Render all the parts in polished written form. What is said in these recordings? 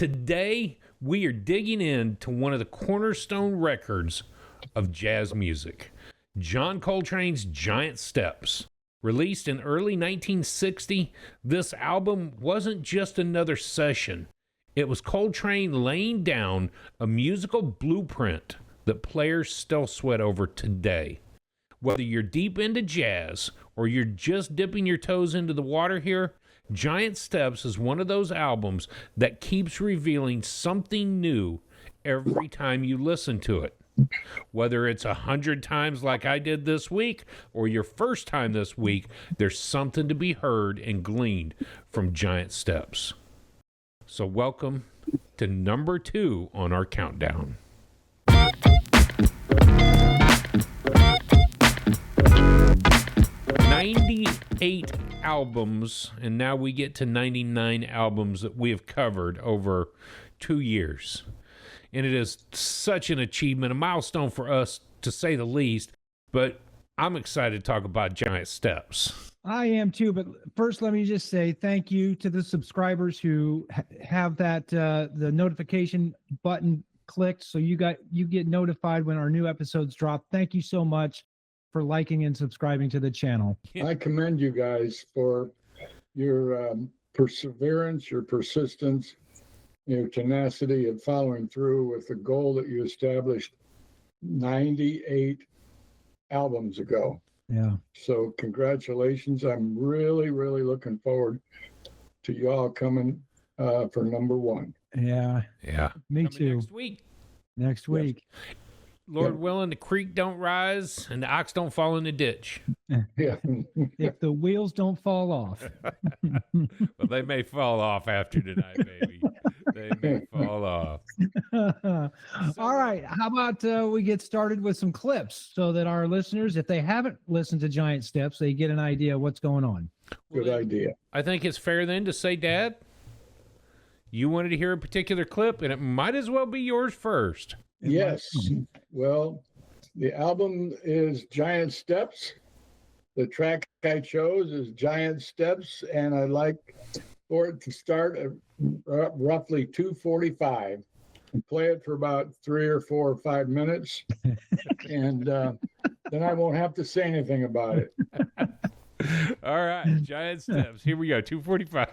Today, we are digging into one of the cornerstone records of jazz music, John Coltrane's Giant Steps. Released in early 1960, this album wasn't just another session. It was Coltrane laying down a musical blueprint that players still sweat over today. Whether you're deep into jazz or you're just dipping your toes into the water here, Giant Steps is one of those albums that keeps revealing something new every time you listen to it. Whether it's 100 times like I did this week or your first time this week, there's something to be heard and gleaned from Giant Steps. So welcome to number 2 on our countdown. 98 albums, and now we get to 99 albums that we have covered over 2 years. And it is such an achievement, a milestone for us to say the least, but I'm excited to talk about Giant Steps. I am too, but first let me just say thank you to the subscribers who have that the notification button clicked so you get notified when our new episodes drop. Thank you so much for liking and subscribing to the channel. I commend you guys for your perseverance, your persistence, your tenacity of following through with the goal that you established 98 albums ago. Yeah. So congratulations. I'm really, really looking forward to y'all coming for number 1. Yeah. Yeah. Me Coming too. Next week. Next week. Lord willing, the creek don't rise and the ox don't fall in the ditch. Yeah. If the wheels don't fall off. Well, they may fall off after tonight, baby. They may fall off. All right. How about we get started with some clips so that our listeners, if they haven't listened to Giant Steps, they get an idea of what's going on. Good idea. I think it's fair then to say, Dad, you wanted to hear a particular clip, and it might as well be yours first. Yes. Well, the album is Giant Steps. The track I chose is Giant Steps, and I like for it to start at roughly 2:45 and play it for about 3 or 4 or 5 minutes, and then I won't have to say anything about it. All right, Giant Steps. Here we go, 2:45.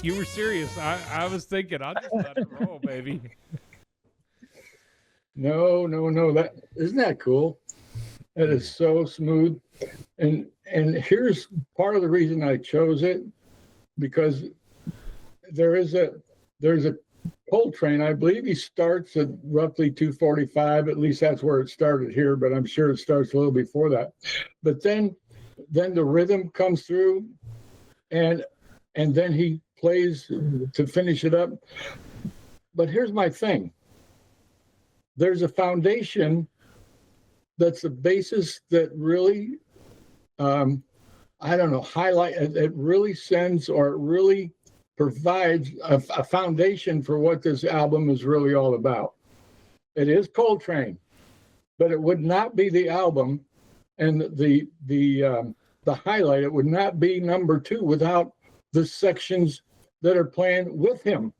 You were serious. I was thinking, I'll just let it roll, baby. No. That isn't that cool? That is so smooth. And here's part of the reason I chose it, because there's a Coltrane. I believe he starts at roughly 2:45. At least that's where it started here, but I'm sure it starts a little before that. But then the rhythm comes through, and then he plays to finish it up. But here's my thing. There's a foundation that's the basis that really, highlight, it really sends or it really provides a foundation for what this album is really all about. It is Coltrane, but it would not be the album and the highlight. It would not be number 2 without the sections that are playing with him.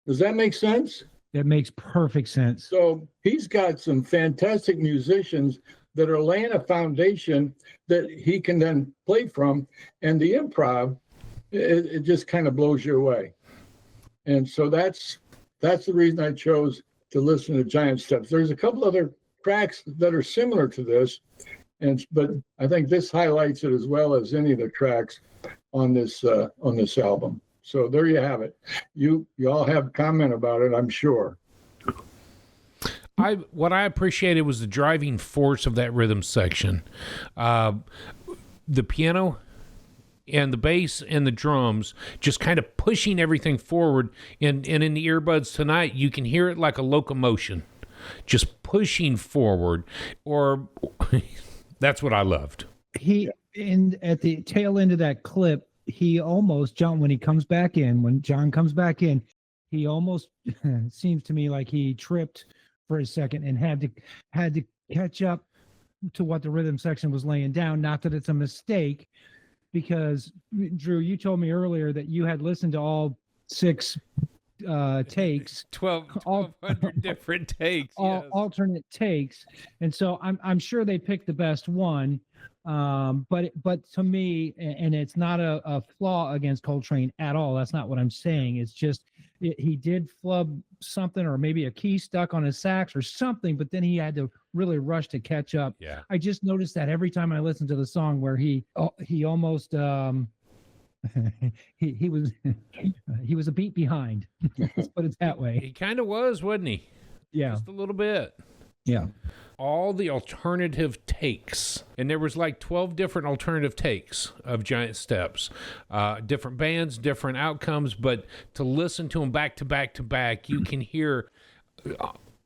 Does that make sense? That makes perfect sense. So he's got some fantastic musicians that are laying a foundation that he can then play from, and the improv, it just kind of blows you away. And so that's the reason I chose to listen to Giant Steps. There's a couple other tracks that are similar to this, but I think this highlights it as well as any of the tracks on this album. So there you have it. You all have comment about it, I'm sure. What I appreciated was the driving force of that rhythm section. The piano and the bass and the drums just kind of pushing everything forward. And in the earbuds tonight, you can hear it like a locomotion, just pushing forward. Or that's what I loved. At the tail end of that clip, he almost, when John comes back in, he almost seems to me like he tripped for a second and had to catch up to what the rhythm section was laying down. Not that it's a mistake, because Drew, you told me earlier that you had listened to all 6 takes, 1,200 different takes, yes. Alternate takes, and so I'm sure they picked the best one. But to me, and it's not a flaw against Coltrane at all. That's not what I'm saying. It's just he did flub something, or maybe a key stuck on his sax or something, but then he had to really rush to catch up. Yeah. I just noticed that every time I listen to the song where he almost he was a beat behind. Let's put it that way. He kind of was, wasn't he? Yeah. Just a little bit. Yeah. All the alternative takes, and there was like 12 different alternative takes of Giant Steps, different bands, different outcomes, but to listen to them back to back to back, you can hear,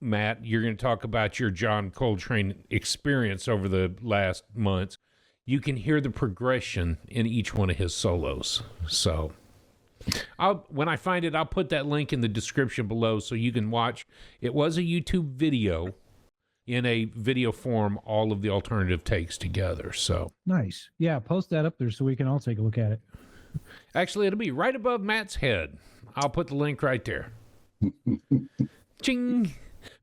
Matt, you're going to talk about your John Coltrane experience over the last months. You can hear the progression in each one of his solos. So when I find it, I'll put that link in the description below so you can watch. It was a YouTube video, in a video form, all of the alternative takes together. So nice. Yeah, post that up there so we can all take a look at it. Actually, it'll be right above Matt's head. I'll put the link right there. Ching.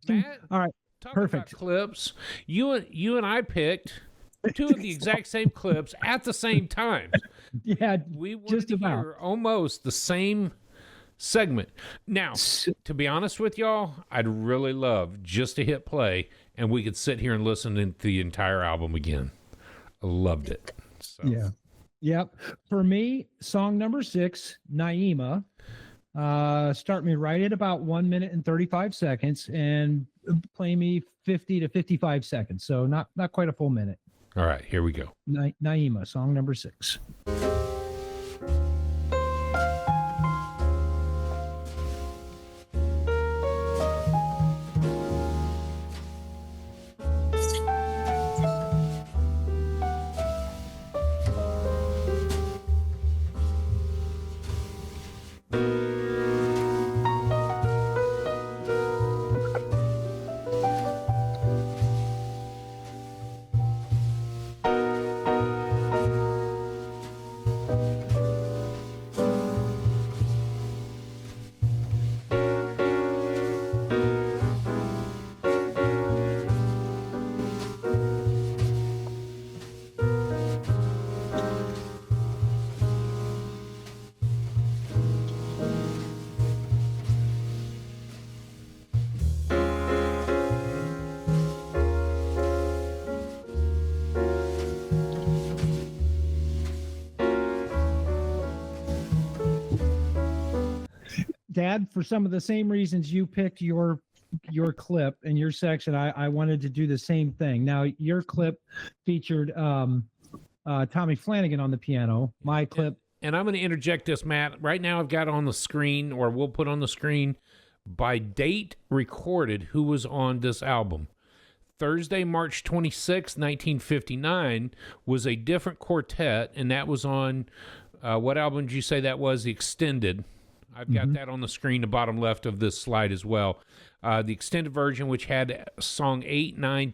Matt, all right. Perfect. About clips. You and I picked 2 of the exact same clips at the same time. Yeah, we wanted just to about hear almost the same segment. Now, to be honest with y'all, I'd really love just to hit play and we could sit here and listen to the entire album again. I loved it. So. Yeah. Yep. For me, song number 6, Naima, start me right at about 1 minute and 35 seconds and play me 50 to 55 seconds. So not quite a full minute. All right, here we go. Naima, song number 6. Dad, for some of the same reasons you picked your clip and your section, I wanted to do the same thing. Now, your clip featured Tommy Flanagan on the piano. My clip. And I'm going to interject this, Matt. Right now I've got on the screen, or we'll put on the screen, by date recorded who was on this album. Thursday, March 26, 1959, was a different quartet, and that was on, what album did you say that was? The Extended. I've got that on the screen, the bottom left of this slide as well. The extended version, which had song 8, 9,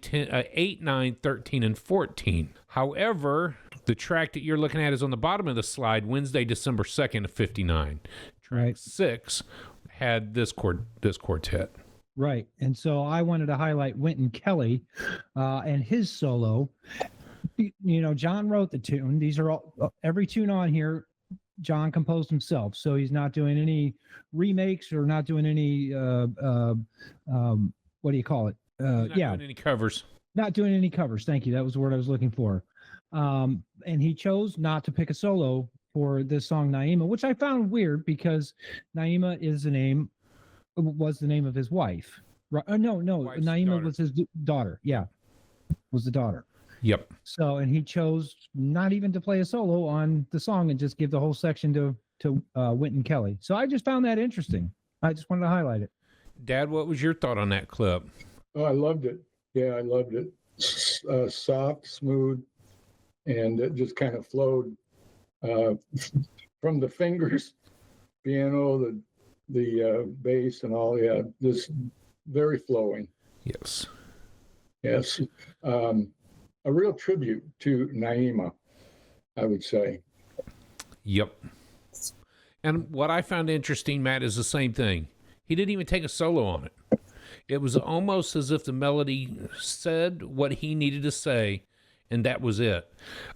13, and 14. However, the track that you're looking at is on the bottom of the slide, Wednesday, December 2nd of 59. Track 6 had this quartet. Right. And so I wanted to highlight Wynton Kelly and his solo. John wrote the tune. These are all, every tune on here, John composed himself. So he's not doing any remakes or not doing any, what do you call it? Not doing any covers. Not doing any covers. Thank you. That was the word I was looking for. And he chose not to pick a solo for this song, Naima, which I found weird because Naima was the name of his wife. Right? No, Wife's Naima daughter. was his daughter. Yeah, was the daughter. Yep. So, and he chose not even to play a solo on the song and just give the whole section to Wynton Kelly. So I just found that interesting. I just wanted to highlight it. Dad, what was your thought on that clip? Oh, I loved it. Yeah, I loved it. Soft, smooth, and it just kind of flowed from the fingers, piano, the bass, and all. Yeah, just very flowing. Yes. Yes, a real tribute to Naima, I would say. Yep. And what I found interesting, Matt, is the same thing. He didn't even take a solo on it. It was almost as if the melody said what he needed to say, and that was it.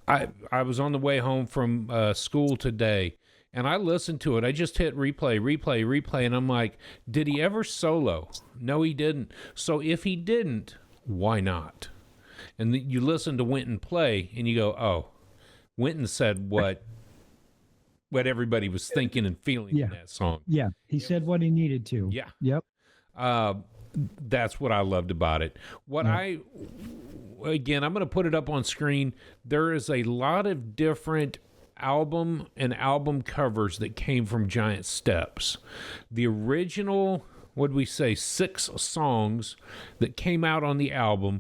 I was on the way home from school today, and I listened to it. I just hit replay, and I'm like, did he ever solo? No, he didn't. So if he didn't, why not? And you listen to Wynton play, and you go, oh, Wynton said what everybody was thinking and feeling in that song. Yeah, he said what he needed to. Yeah. Yep. That's what I loved about it. Again, I'm going to put it up on screen. There is a lot of different album covers that came from Giant Steps. The original, what did we say, 6 songs that came out on the album,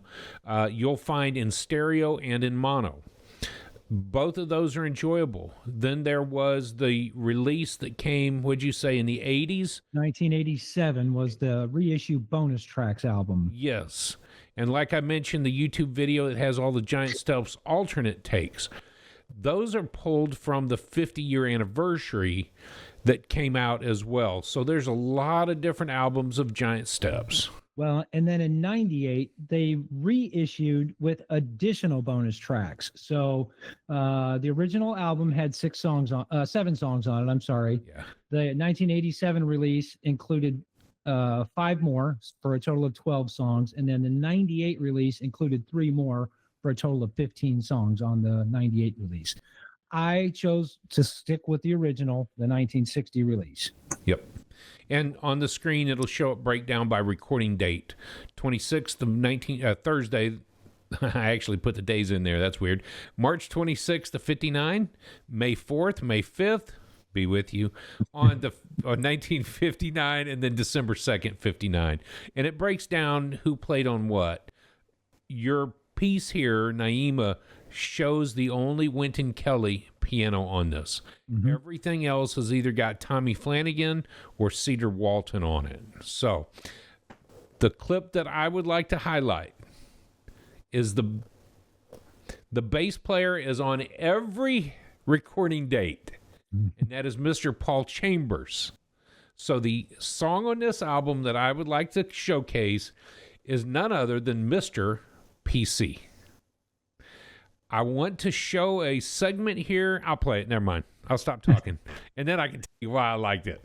you'll find in stereo and in mono. Both of those are enjoyable. Then there was the release that came, what'd you say, in the 80s? 1987 was the reissue bonus tracks album. Yes. And like I mentioned, the YouTube video that has all the Giant Steps alternate takes. Those are pulled from the 50-year anniversary that came out as well. So there's a lot of different albums of Giant Steps. Well, and then in 98, they reissued with additional bonus tracks. So the original album had 7 songs on it. I'm sorry. Yeah. The 1987 release included 5 more for a total of 12 songs. And then the 98 release included 3 more for a total of 15 songs on the 98 release. I chose to stick with the original, the 1960 release. Yep. And on the screen, it'll show a breakdown by recording date. 26th of Thursday. I actually put the days in there. That's weird. March 26th of 59. May 4th, May 5th. Be with you on 1959, and then December 2nd, 59. And it breaks down who played on what. Your piece here, Naima, shows the only Wynton Kelly piano on this. Mm-hmm. Everything else has either got Tommy Flanagan or Cedar Walton on it. So the clip that I would like to highlight is the bass player is on every recording date, and that is Mr. Paul Chambers. So the song on this album that I would like to showcase is none other than Mr. PC. I want to show a segment here. I'll play it. Never mind. I'll stop talking. And then I can tell you why I liked it.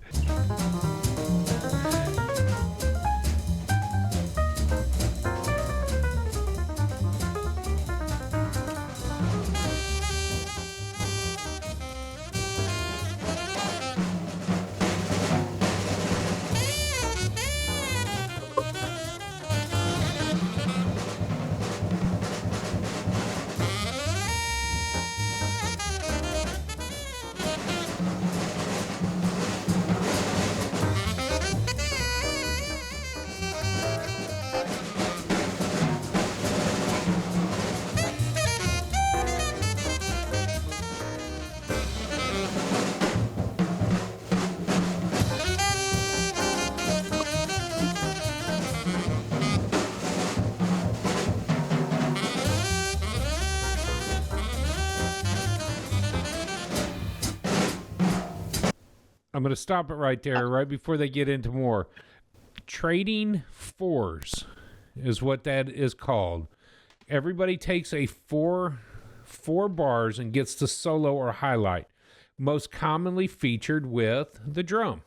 I'm going to stop it right there, right before they get into more. trading fours is what that is called. Everybody takes a four bars and gets the solo or highlight, most commonly featured with the drum.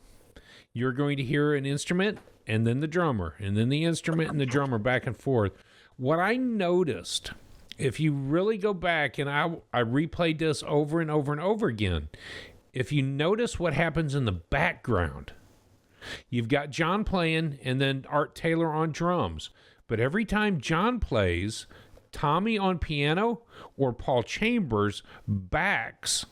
You're going to hear an instrument and then the drummer, and then the instrument and the drummer back and forth. What I noticed, if you really go back, and I replayed this over and over and over again, if you notice what happens in the background, you've got John playing and then Art Taylor on drums. But every time John plays, Tommy on piano or Paul Chambers backs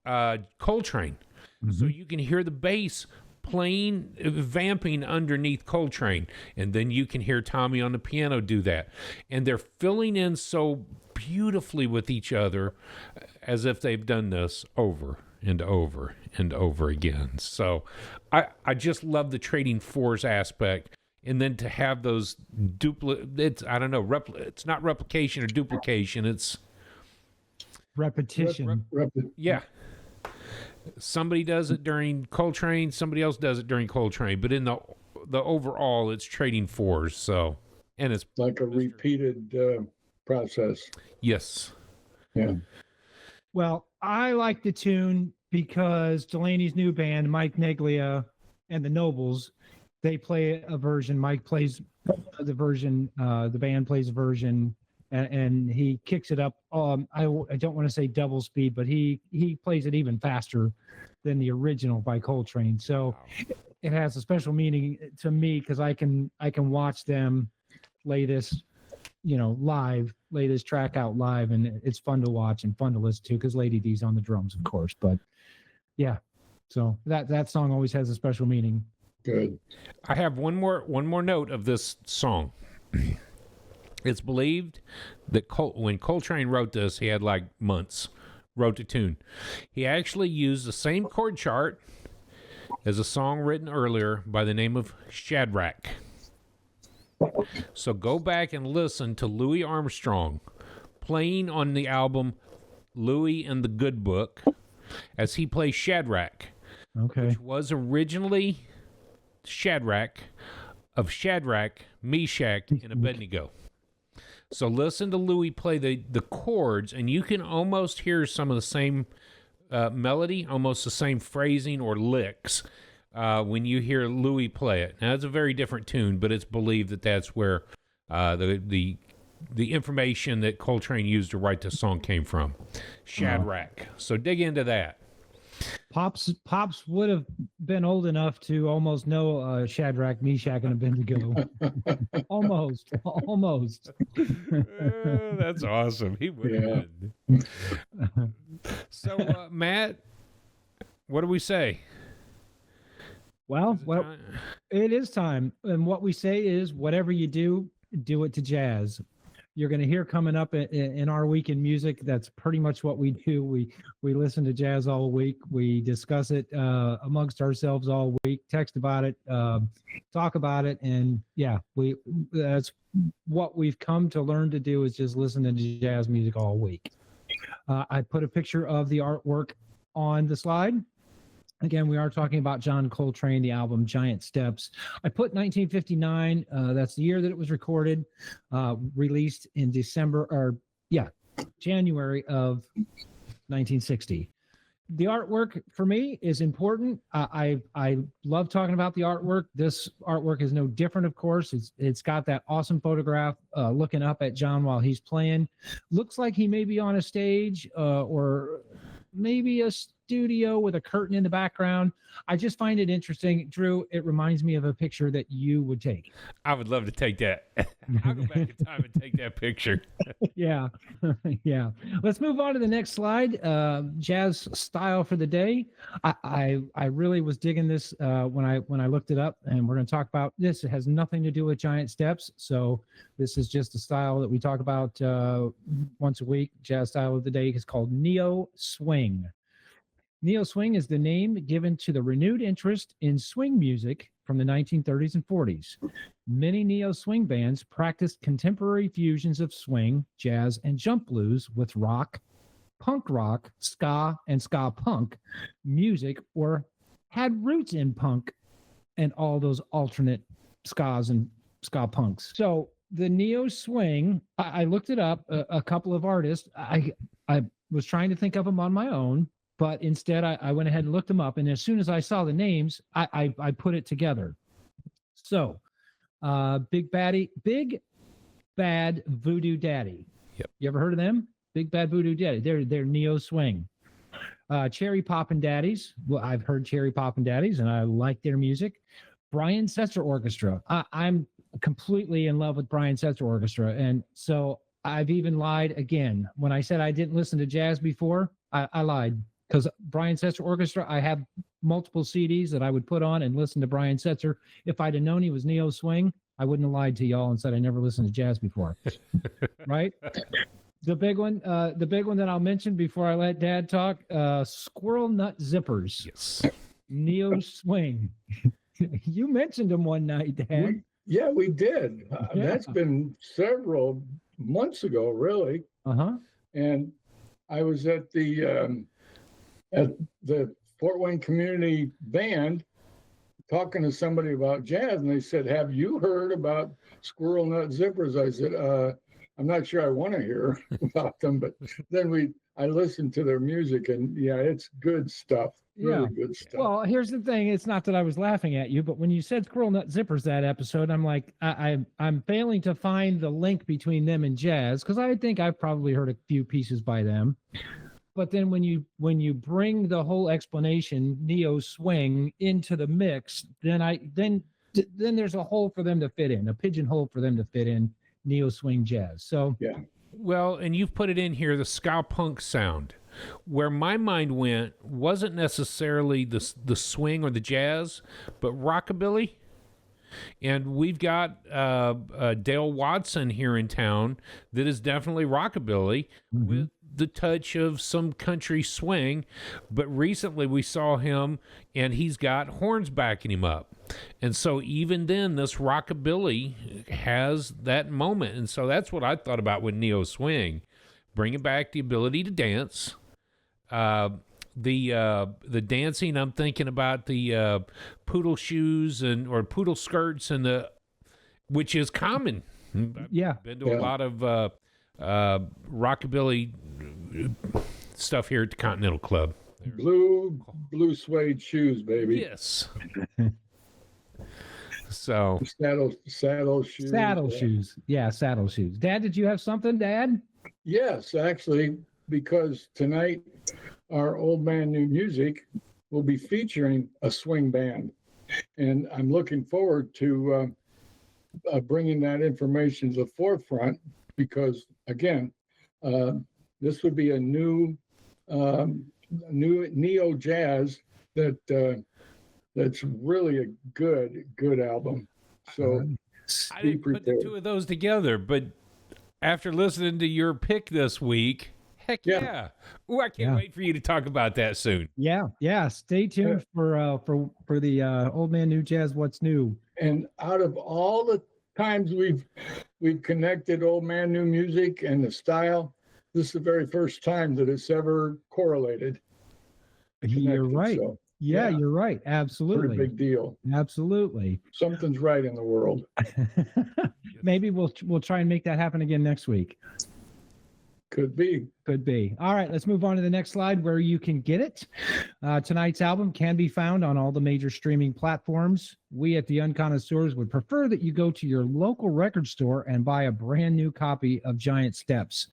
Coltrane. Mm-hmm. So you can hear the bass playing, vamping underneath Coltrane, and then you can hear Tommy on the piano do that, and they're filling in so beautifully with each other, as if they've done this over and over and over again. So I just love the trading fours aspect, and then to have those it's not replication or duplication, it's repetition. Yeah. Somebody does it during Coltrane, somebody else does it during Coltrane, but in the overall, it's trading fours. So, and it's like a repeated process. Yes. Yeah. Well, I like the tune because Delaney's new band, Mike Neglia and the Nobles, they play a version. Mike plays the version. The band plays a version. And he kicks it up. I don't want to say double speed, but he plays it even faster than the original by Coltrane. So it has a special meaning to me because I can watch them lay this, live, lay this track out live, and it's fun to watch and fun to listen to because Lady D's on the drums, of course. But yeah, so that song always has a special meaning. Good. I have one more note of this song. It's believed that when Coltrane wrote this, he had like months, wrote the tune. He actually used the same chord chart as a song written earlier by the name of Shadrach. So go back and listen to Louis Armstrong playing on the album Louis and the Good Book as he plays Shadrach, which was originally Shadrach of Shadrach, Meshach, and Abednego. So listen to Louis play the chords, and you can almost hear some of the same melody, almost the same phrasing or licks when you hear Louis play it. Now, it's a very different tune, but it's believed that that's where the information that Coltrane used to write the song came from. Shadrach. So dig into that. Pops would have been old enough to almost know Shadrach, Meshach, and Abednego. almost. That's awesome. He would have been. So, Matt, what do we say? Well, it is time. And what we say is, whatever you do it to jazz. You're going to hear coming up in our week in music. That's pretty much what we do. We listen to jazz all week. We discuss it amongst ourselves all week, text about it, talk about it. And yeah, that's what we've come to learn to do, is just listen to jazz music all week. I put a picture of the artwork on the slide. Again, we are talking about John Coltrane, the album Giant Steps. I put 1959. That's the year that it was recorded, released in January of 1960. The artwork for me is important. I love talking about the artwork. This artwork is no different, of course. It's got that awesome photograph looking up at John while he's playing. Looks like he may be on a stage or maybe a studio with a curtain in the background. I just find it interesting. Drew, it reminds me of a picture that you would take. I would love to take that. I'll go back in time and take that picture. Yeah. Yeah. Let's move on to the next slide. Jazz style for the day. I really was digging this when I looked it up, and we're going to talk about this. It has nothing to do with Giant Steps. So this is just a style that we talk about once a week. Jazz style of the day is called Neo Swing. Neo Swing is the name given to the renewed interest in swing music from the 1930s and 40s. Many neo swing bands practiced contemporary fusions of swing, jazz, and jump blues with rock, punk rock, ska, and ska punk music, or had roots in punk and all those alternate skas and ska punks. So the neo swing, I looked it up, a couple of artists. I was trying to think of them on my own, but instead I went ahead and looked them up. And as soon as I saw the names, I put it together. So Big Bad Voodoo Daddy. Yep. You ever heard of them? Big Bad Voodoo Daddy. They're neo swing. Cherry Poppin' Daddies. Well, I've heard Cherry Poppin' Daddies, and I like their music. Brian Setzer Orchestra. I'm completely in love with Brian Setzer Orchestra, and so I've even lied again when I said I didn't listen to jazz before. I lied, because Brian Setzer Orchestra, I have multiple CDs that I would put on and listen to Brian Setzer. If I'd have known he was neo swing, I wouldn't have lied to y'all and said I never listened to jazz before. Right? The big one that I'll mention before I let Dad talk, Squirrel Nut Zippers. Yes. Neo swing. You mentioned them one night, Dad. We did. That's been several months ago, really. Uh-huh. And I was at the Fort Wayne Community Band talking to somebody about jazz, and they said, "Have you heard about Squirrel Nut Zippers?" I said, "I'm not sure I want to hear about them," but then I listened to their music, and yeah, it's good stuff. Really good stuff. Well, here's the thing. It's not that I was laughing at you, but when you said Squirrel Nut Zippers that episode, I'm like, I'm failing to find the link between them and jazz, because I think I've probably heard a few pieces by them. But then when you bring the whole explanation, neo swing, into the mix, then there's a hole for them to fit in, a pigeonhole for them to fit in neo swing jazz. So yeah. Well, and you've put it in here, the ska punk sound. Where my mind went wasn't necessarily the swing or the jazz, but rockabilly. And we've got Dale Watson here in town that is definitely rockabilly, with the touch of some country swing. But recently we saw him, and he's got horns backing him up. And so even then, this rockabilly has that moment. And so that's what I thought about with neo swing, bringing back the ability to dance. The dancing, I'm thinking about the poodle shoes or poodle skirts, and which is common. Yeah, been to a lot of rockabilly stuff here at the Continental Club. Blue suede shoes, baby. Yes. So saddle shoes. Saddle shoes. Yeah, saddle shoes. Dad, did you have something, Dad? Yes, actually, because tonight our Old Man New Music will be featuring a swing band, and I'm looking forward to bringing that information to the forefront, because again, this would be a new neo jazz that's really a good album. So I didn't put the two of those together, but after listening to your pick this week, heck yeah. Ooh, I can't wait for you to talk about that soon. Yeah. Stay tuned for the Old Man New Jazz What's New. And out of all the times we've connected Old Man New Music and the style, this is the very first time that it's ever correlated. You're right. So, yeah, you're right. Absolutely. Pretty big deal. Absolutely. Something's right in the world. Maybe we'll try and make that happen again next week. Could be. All right, let's move on to the next slide where you can get it. Tonight's album can be found on all the major streaming platforms. We at the Unconnoisseurs would prefer that you go to your local record store and buy a brand new copy of Giant Steps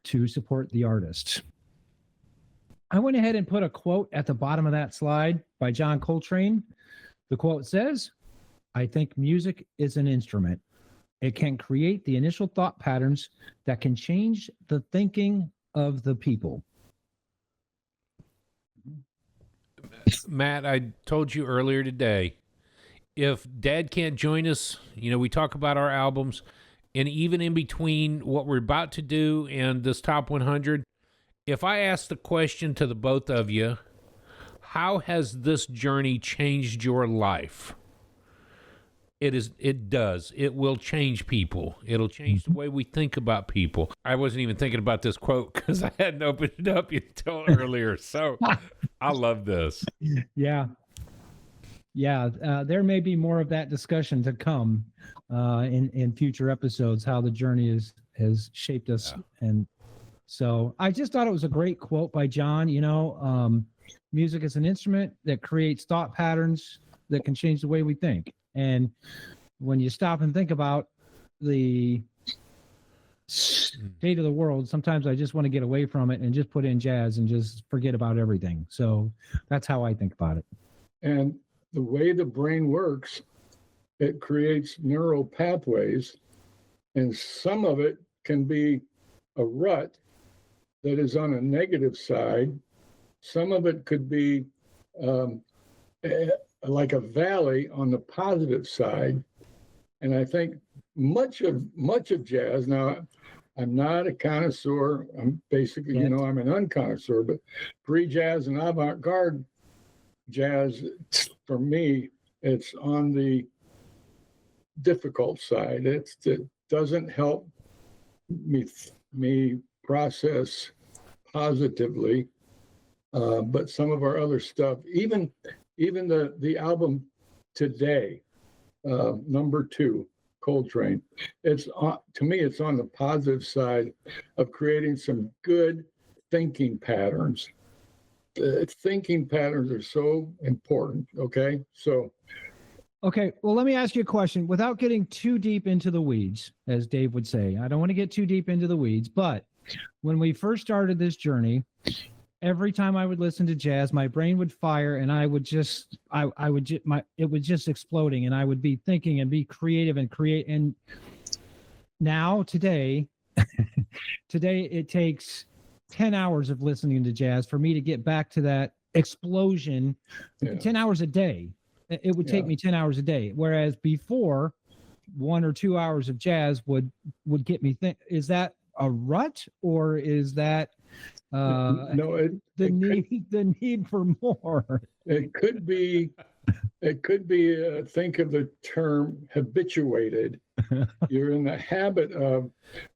to support the artist. I went ahead and put a quote at the bottom of that slide by John Coltrane. The quote says, "I think music is an instrument. It can create the initial thought patterns that can change the thinking of the people." Matt, I told you earlier today, if Dad can't join us, we talk about our albums, and even in between what we're about to do and this top 100, if I ask the question to the both of you, how has this journey changed your life? It does. It will change people. It'll change the way we think about people. I wasn't even thinking about this quote because I hadn't opened it up until earlier. So I love this. Yeah. there may be more of that discussion to come in future episodes, how the journey has shaped us. Yeah. And so I just thought it was a great quote by John. Music is an instrument that creates thought patterns that can change the way we think. And when you stop and think about the state of the world, sometimes I just want to get away from it and just put in jazz and just forget about everything. So that's how I think about it. And the way the brain works, it creates neural pathways, and some of it can be a rut that is on a negative side. Some of it could be like a valley on the positive side. And I think much of jazz, now I'm not a connoisseur, I'm basically, I'm an unconnoisseur, but pre-jazz and avant-garde jazz, for me, it's on the difficult side. It doesn't help me process positively, but some of our other stuff, even the album today, number 2, Coltrane, it's on, to me, it's on the positive side of creating some good thinking patterns. Thinking patterns are so important. Okay, well, let me ask you a question without getting too deep into the weeds, as Dave would say. I don't want to get too deep into the weeds, but when we first started this journey, every time I would listen to jazz, my brain would fire, and it was just exploding, and I would be thinking and be creative and create. And now today, it takes 10 hours of listening to jazz for me to get back to that explosion. 10 hours a day. It would take me 10 hours a day. Whereas before, 1 or 2 hours of jazz would get me is that a rut, or is that the need for more? It could be think of the term habituated. You're in the habit of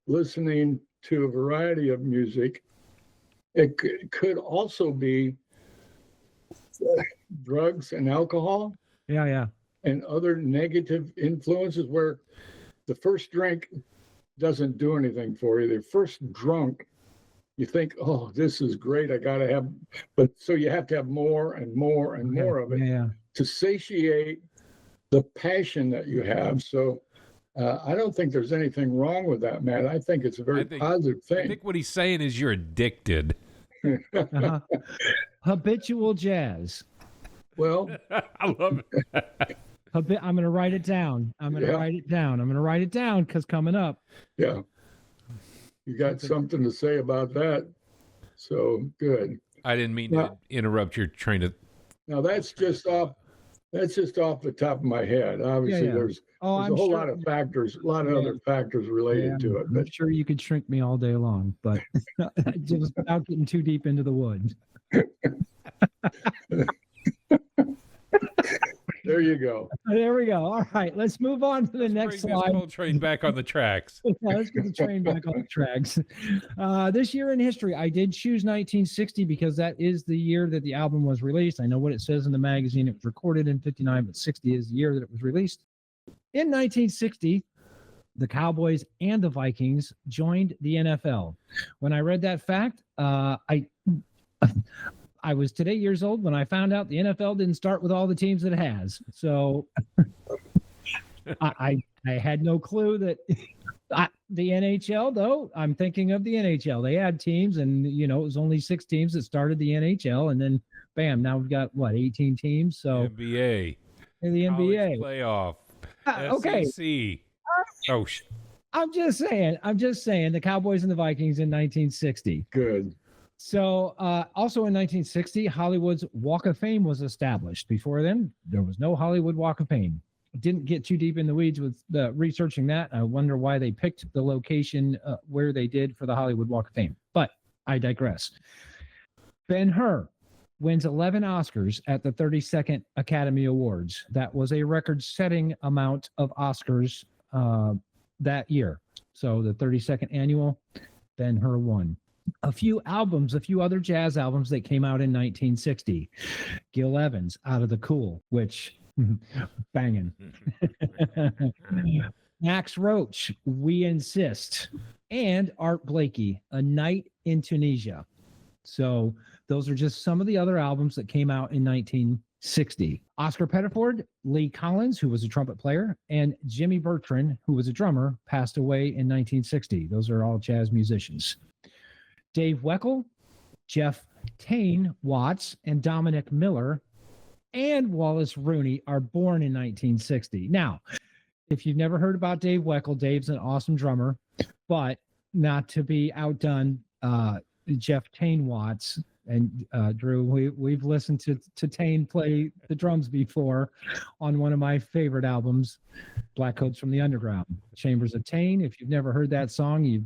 listening to a variety of music. It could also be drugs and alcohol. Yeah. And other negative influences, where the first drink doesn't do anything for you. The first drunk, you think, oh, this is great, I gotta have, but so you have to have more and more and more of it to satiate the passion that you have. So I don't think there's anything wrong with that, Matt. I think it's a very positive thing. I think what he's saying is you're addicted. Habitual jazz. Well, I love it. I'm going to write it down. I'm going to write it down because coming up. Yeah. You got something to say about that. So good. I didn't mean to interrupt your train of. Now that's just off the top of my head. Obviously there's a whole lot of factors, a lot of other factors related to it. But I'm sure you could shrink me all day long, but just without getting too deep into the woods. There you go. There we go. All right, let's move on to the next slide. Bring this train back on the tracks. Let's get the train back on the tracks. This year in history, I did choose 1960 because that is the year that the album was released. I know what it says in the magazine. It was recorded in 59, but 60 is the year that it was released. In 1960, the Cowboys and the Vikings joined the NFL. When I read that fact, I was today years old when I found out the NFL didn't start with all the teams that it has. So I had no clue that the NHL, though, I'm thinking of the NHL. They had teams, and, it was only 6 teams that started the NHL. And then, bam, now we've got, 18 teams? So NBA. The NBA. Playoff. Okay. SEC. I'm just saying the Cowboys and the Vikings in 1960. Good. So also in 1960, Hollywood's Walk of Fame was established. Before then, there was no Hollywood Walk of Fame. Didn't get too deep in the weeds with researching that. I wonder why they picked the location where they did for the Hollywood Walk of Fame. But I digress. Ben-Hur wins 11 Oscars at the 32nd Academy Awards. That was a record-setting amount of Oscars that year. So the 32nd annual, Ben-Hur won. A few other jazz albums that came out in 1960. Gil Evans, Out of the Cool, which Banging. Max Roach, We Insist, and Art Blakey, A Night in Tunisia. So those are just some of the other albums that came out in 1960. Oscar Pettiford, Lee Collins, who was a trumpet player, and Jimmy Bertrand, who was a drummer, passed away in 1960. Those are all jazz musicians. Dave Weckl, Jeff Tane Watts, and Dominic Miller, and Wallace Rooney are born in 1960. Now, if you've never heard about Dave Weckl, Dave's an awesome drummer, but not to be outdone, Jeff Tane Watts and Drew, we've listened to Tane play the drums before on one of my favorite albums, Black Coats from the Underground, Chambers of Tane. If you've never heard that song, you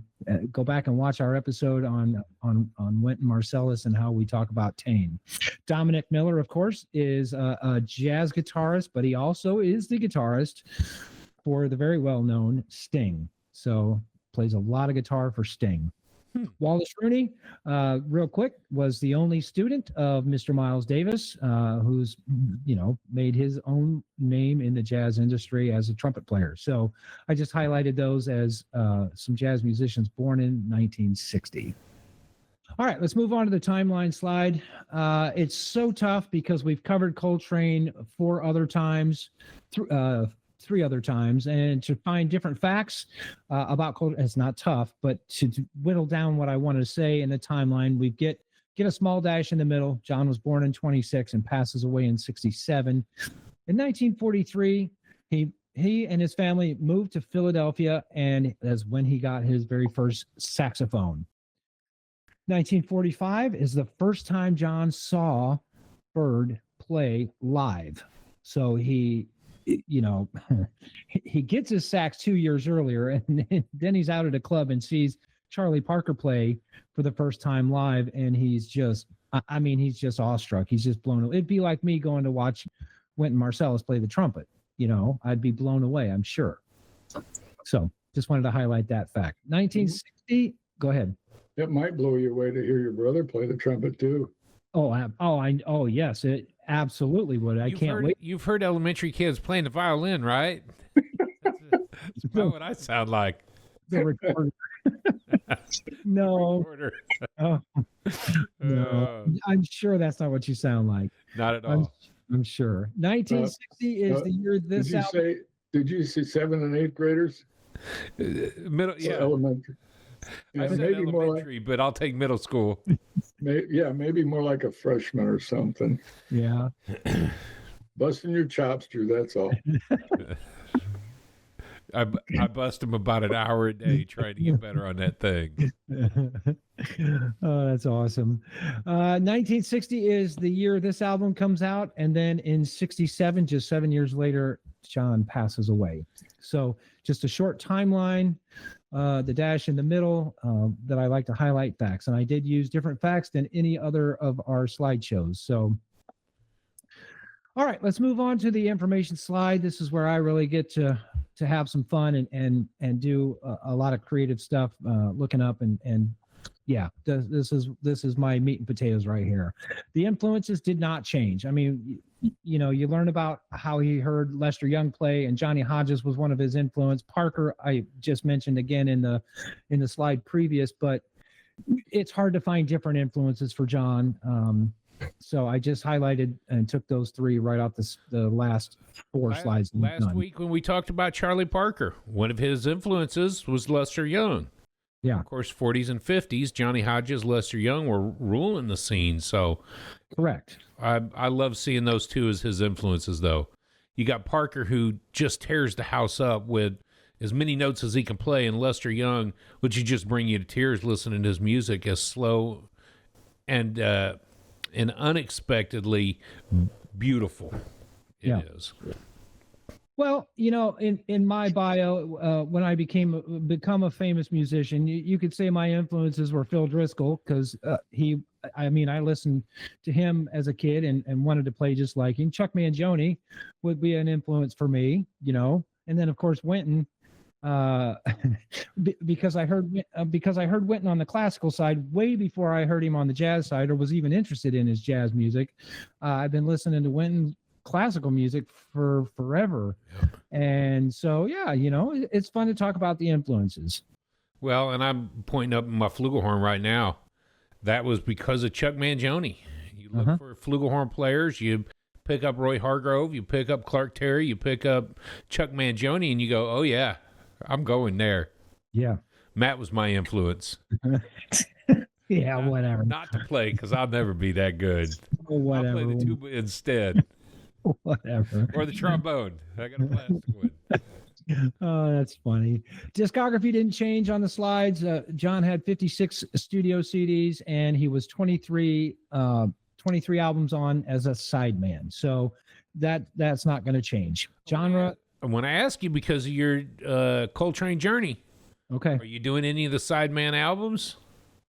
go back and watch our episode on Wynton Marsalis and how we talk about Tane. Dominic Miller, of course, is a jazz guitarist, but he also is the guitarist for the very well-known Sting. So plays a lot of guitar for Sting. Wallace Rooney, real quick, was the only student of Mr. Miles Davis, who's, made his own name in the jazz industry as a trumpet player. So I just highlighted those as some jazz musicians born in 1960. All right, let's move on to the timeline slide. It's so tough because we've covered Coltrane 4 other times, 3 other times, and to find different facts about Coltrane, it's not tough, but to whittle down what I want to say in the timeline, we get a small dash in the middle. John was born in 26 and passes away in 67. In 1943, he and his family moved to Philadelphia, and that's when he got his very first saxophone. 1945 is the first time John saw Bird play live. So he gets his sax 2 years earlier, and then he's out at a club and sees Charlie Parker play for the first time live, and he's just awestruck. He's just blown away. It'd be like me going to watch Wynton Marsalis play the trumpet. I'd be blown away, I'm sure. So just wanted to highlight that fact. 1960, go ahead. It might blow you away to hear your brother play the trumpet too. Oh, yes, it absolutely would. I can't wait. You've heard elementary kids playing the violin, right? That's about what I sound like. The recorder. No. Recorder. Oh, no. I'm sure that's not what you sound like. Not at all. I'm sure. 1960 is the year this album. Did you say 7th and 8th graders? Middle, yeah. Elementary. I said maybe elementary, but I'll take middle school. Maybe more like a freshman or something. Yeah. Busting your chops, Drew, that's all. I bust them about an hour a day trying to get better on that thing. Oh, that's awesome. 1960 is the year this album comes out. And then in 67, just 7 years later, John passes away. So just a short timeline. The dash in the middle that I like to highlight facts. And I did use different facts than any other of our slideshows. So, all right, let's move on to the information slide. This is where I really get to have some fun and do a lot of creative stuff, looking up and yeah, this is my meat and potatoes right here. The influences did not change. I mean, you learn about how he heard Lester Young play, and Johnny Hodges was one of his influence. Parker, I just mentioned again in the slide previous, but it's hard to find different influences for John. So I just highlighted and took those 3 right off the last 4 slides. Last week when we talked about Charlie Parker, one of his influences was Lester Young. Yeah. Of course, 40s and 50s, Johnny Hodges, Lester Young were ruling the scene. So, correct. I love seeing those 2 as his influences, though. You got Parker, who just tears the house up with as many notes as he can play, and Lester Young, which would just bring you to tears listening to his music, as slow and unexpectedly beautiful it is. Well, in my bio, when I become a famous musician, you could say my influences were Phil Driscoll, because I listened to him as a kid and wanted to play just like him. Chuck Mangione would be an influence for me, and then of course Wynton, because I heard Wynton on the classical side way before I heard him on the jazz side, or was even interested in his jazz music. I've been listening to Wynton classical music for forever. Yeah. And so, yeah, it's fun to talk about the influences. Well, and I'm pointing up my flugelhorn right now. That was because of Chuck Mangione. You look for flugelhorn players, you pick up Roy Hargrove, you pick up Clark Terry, you pick up Chuck Mangione, and you go, oh, yeah, I'm going there. Yeah. Matt was my influence. Yeah, whatever. Not to play, because I'll never be that good. Whatever. I'll play the tuba instead. Whatever. Or the trombone. I got a plastic one. Oh, that's funny. Discography didn't change on the slides. John had 56 studio CDs, and he was 23 albums on as a sideman. So that's not going to change. Genre. I want to ask you, because of your Coltrane journey. Okay. Are you doing any of the sideman albums?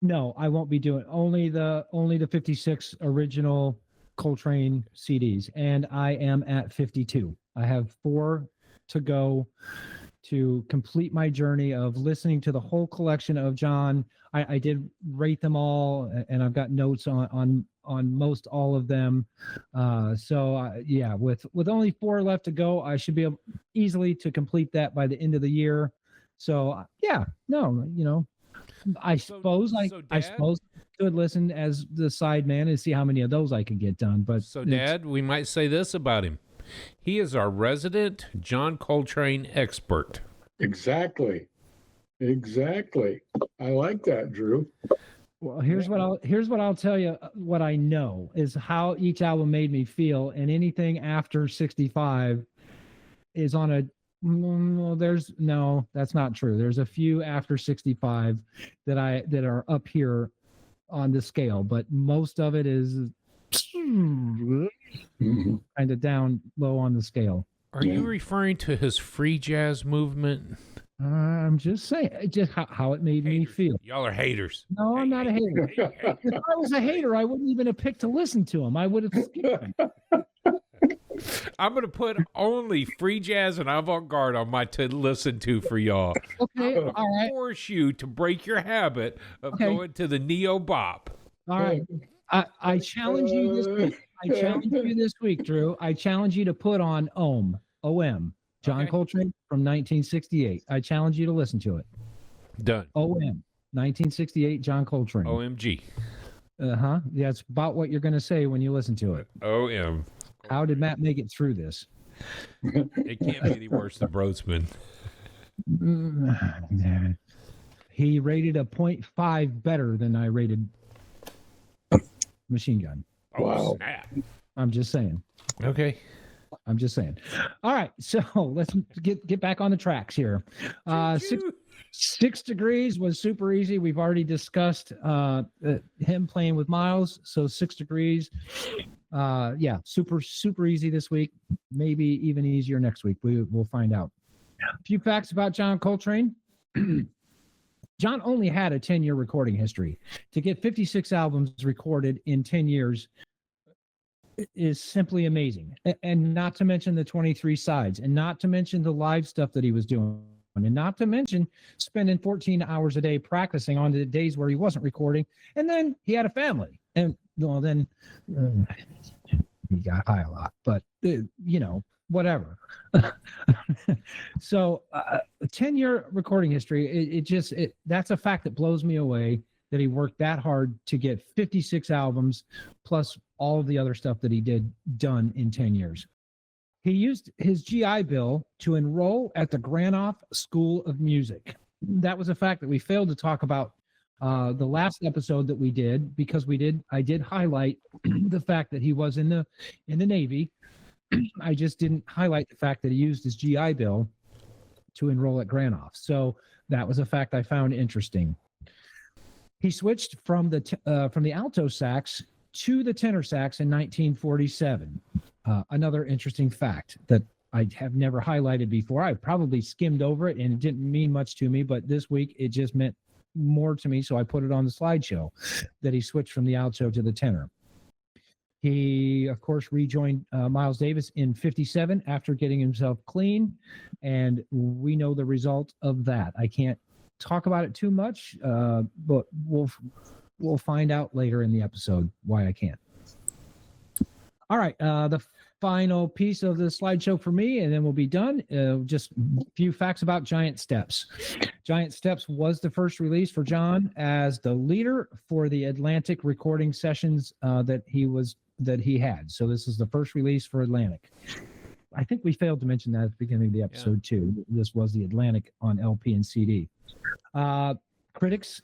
No, I won't be doing only the 56 original Coltrane CDs, and I am at 52. I have 4 to go to complete my journey of listening to the whole collection of John. I did rate them all, and I've got notes on most all of them. Yeah, with only 4 left to go, I should be able easily to complete that by the end of the year. So yeah, no, I suppose I could listen as the side man and see how many of those I could get done. But so, Dad, we might say this about him: he is our resident John Coltrane expert. Exactly. I like that, Drew. Well, here's what I'll tell you. What I know is how each album made me feel, and anything after 65 is on a. That's not true. There's a few after 65 that are up here on the scale, but most of it is kind of down low on the scale. Are you referring to his free jazz movement? I'm just saying, just how it made me feel. Y'all are haters. No, I'm not a hater. If I was a hater, I wouldn't even have picked to listen to him. I would have skipped him. I'm going to put only free jazz and avant-garde on my to listen to for y'all. Okay, all right. Force you to break your habit of going to the neo-bop. All right. I challenge you this week. Drew. I challenge you to put on OM, John Coltrane from 1968. I challenge you to listen to it. Done. OM, 1968, John Coltrane. OMG. Yeah, it's about what you're going to say when you listen to it. OM. How did Matt make it through this? It can't be any worse than Broadsman. He rated a 0.5 better than I rated Machine Gun. Wow. Snap. I'm just saying. Okay. I'm just saying. All right, so let's get back on the tracks here. 6 Degrees was super easy. We've already discussed him playing with Miles. So 6 Degrees, super easy this week. Maybe even easier next week. We'll find out. A few facts about John Coltrane. John only had a 10-year recording history. To get 56 albums recorded in 10 years is simply amazing. And not to mention the 23 sides, and not to mention the live stuff that he was doing, and not to mention spending 14 hours a day practicing on the days where he wasn't recording. And then he had a family. And then he got high a lot, but whatever. So a 10-year recording history, that's a fact that blows me away, that he worked that hard to get 56 albums plus all of the other stuff that he done in 10 years. He used his GI Bill to enroll at the Granoff School of Music. That was a fact that we failed to talk about the last episode that we did, because I did highlight the fact that he was in the Navy. I just didn't highlight the fact that he used his GI Bill to enroll at Granoff. So that was a fact I found interesting. He switched from the alto sax to the tenor sax in 1947. Another interesting fact that I have never highlighted before. I probably skimmed over it and it didn't mean much to me, but this week it just meant more to me, so I put it on the slideshow, that he switched from the alto to the tenor. He, of course, rejoined Miles Davis in 57 after getting himself clean, and we know the result of that. I can't talk about it too much, but we'll find out later in the episode why I can't. All right, the final piece of the slideshow for me, and then we'll be done. Just a few facts about Giant Steps. Giant Steps was the first release for John as the leader for the Atlantic recording sessions that he had. So this is the first release for Atlantic. I think we failed to mention that at the beginning of the episode too. This was the Atlantic on LP and CD. Critics.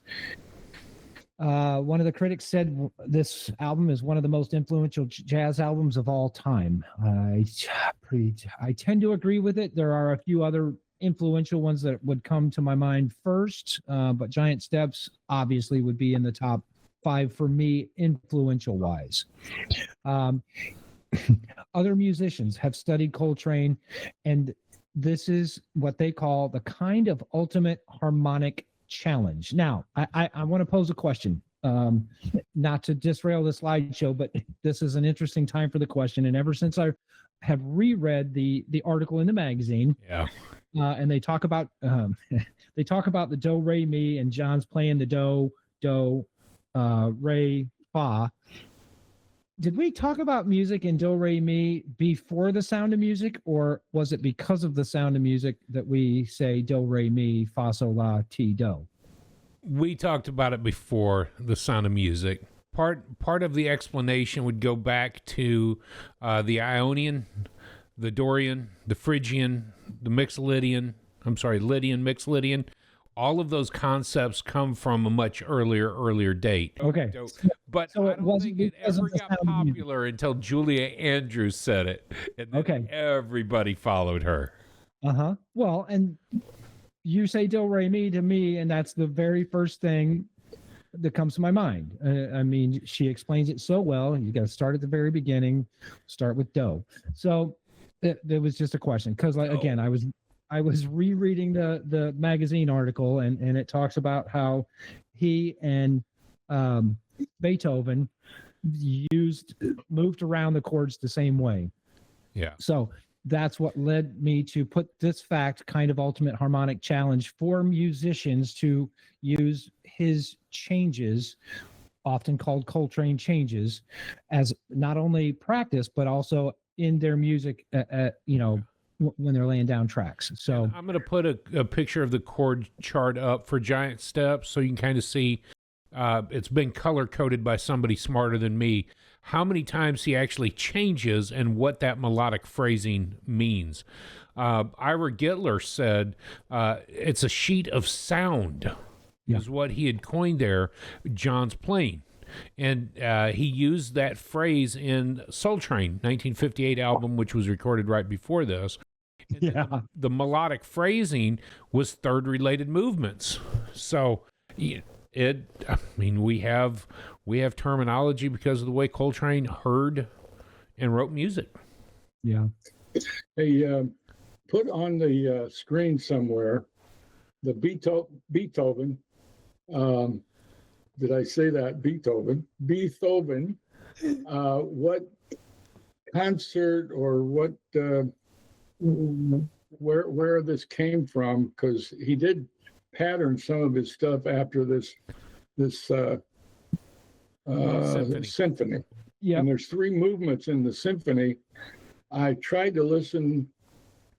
One of the critics said this album is one of the most influential jazz albums of all time. I tend to agree with it. There are a few other influential ones that would come to my mind first, but Giant Steps obviously would be in the top 5 for me, influential wise. Other musicians have studied Coltrane, and this is what they call the kind of ultimate harmonic challenge. Now, I want to pose a question, not to disrail the slideshow, but this is an interesting time for the question. And ever since I have reread the article in the magazine, and they talk about the do re mi, and John's playing the do re fa. Did we talk about music in do re mi before The Sound of Music, or was it because of The Sound of Music that we say do re mi fa sol la ti do? We talked about it before The Sound of Music. Part of the explanation would go back to the Ionian, the Dorian, the Phrygian, the Lydian, Mixolydian. All of those concepts come from a much earlier date. Okay. But so I don't think it ever got popular until Julia Andrews said it. And then everybody followed her. Uh-huh. Well, and you say do re mi to me, and that's the very first thing that comes to my mind. I mean, she explains it so well. You got to start at the very beginning, start with do. So it was just a question, because again, I was rereading the magazine article, and it talks about how he and Beethoven moved around the chords the same way. Yeah. So that's what led me to put this fact, kind of ultimate harmonic challenge for musicians to use his changes, often called Coltrane changes, as not only practice, but also in their music, when they're laying down tracks. So I'm going to put a picture of the chord chart up for Giant Steps so you can kind of see it's been color coded by somebody smarter than me, how many times he actually changes and what that melodic phrasing means. Ira Gittler said it's a sheet of sound is what he had coined there, John's playing. And he used that phrase in Soul Train, 1958 album, which was recorded right before this. The melodic phrasing was third related movements. So we have terminology because of the way Coltrane heard and wrote music. Yeah. Hey, put on the screen somewhere the Beethoven. Did I say that? Beethoven. What concert or what? Where this came from? Because he did pattern some of his stuff after this symphony. Yeah. And there's 3 movements in the symphony. I tried to listen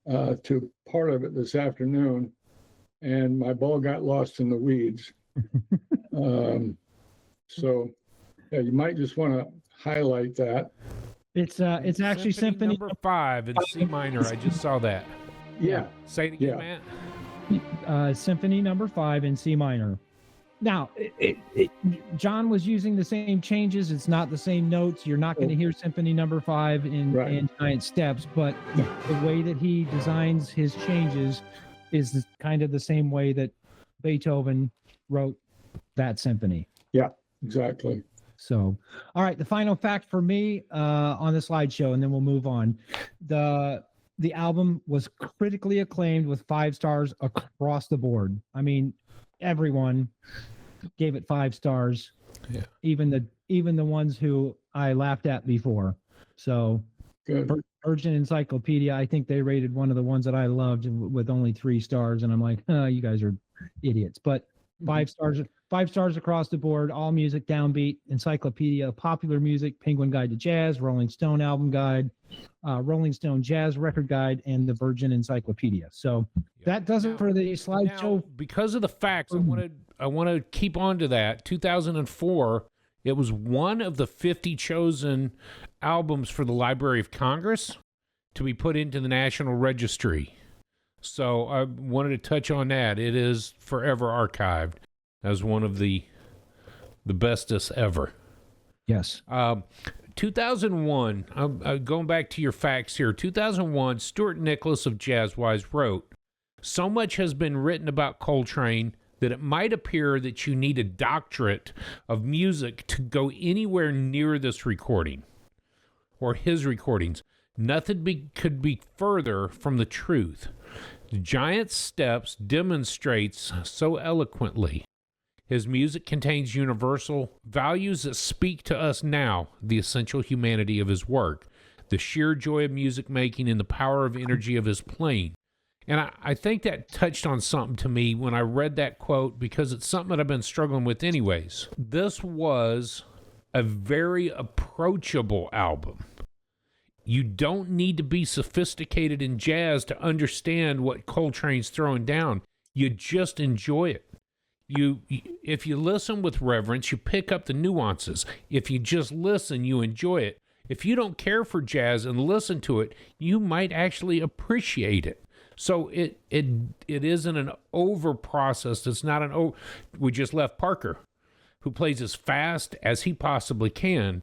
to part of it this afternoon, and my ball got lost in the weeds. So you might just want to highlight that. It's actually symphony number 5 in C minor. I just saw that. Yeah. Say it again, Matt. Symphony number 5 in C minor. Now, John was using the same changes. It's not the same notes. You're not going to hear Symphony number 5 in Giant Steps, but the way that he designs his changes is kind of the same way that Beethoven wrote that symphony. Yeah, exactly. So, all right, the final fact for me on the slideshow, and then we'll move on. The album was critically acclaimed with 5 stars across the board. I mean, everyone gave it 5 stars. Yeah. Even the ones who I laughed at before. So, Virgin Encyclopedia, I think they rated one of the ones that I loved with only 3 stars, and I'm like, you guys are idiots. But 5 5 stars across the board. All Music, Downbeat, Encyclopedia of Popular Music, Penguin Guide to Jazz, Rolling Stone Album Guide, Rolling Stone Jazz Record Guide, and the Virgin Encyclopedia. So that does it for the slideshow. Because of the facts, I want to keep on to that. 2004, it was one of the 50 chosen albums for the Library of Congress to be put into the National Registry. So I wanted to touch on that. It is forever archived as one of the bestest ever. Yes. 2001, going back to your facts here, 2001, Stuart Nicholas of Jazzwise wrote, "So much has been written about Coltrane that it might appear that you need a doctorate of music to go anywhere near this recording or his recordings. Nothing could be further from the truth. Giant Steps demonstrates so eloquently. His music contains universal values that speak to us now, the essential humanity of his work, the sheer joy of music making, and the power of energy of his playing." And I think that touched on something to me when I read that quote, because it's something that I've been struggling with anyways. This was a very approachable album. You don't need to be sophisticated in jazz to understand what Coltrane's throwing down. You just enjoy it. If you listen with reverence, you pick up the nuances. If you just listen, you enjoy it. If you don't care for jazz and listen to it, you might actually appreciate it. So it isn't an over processed. It's not we just left Parker, who plays as fast as he possibly can,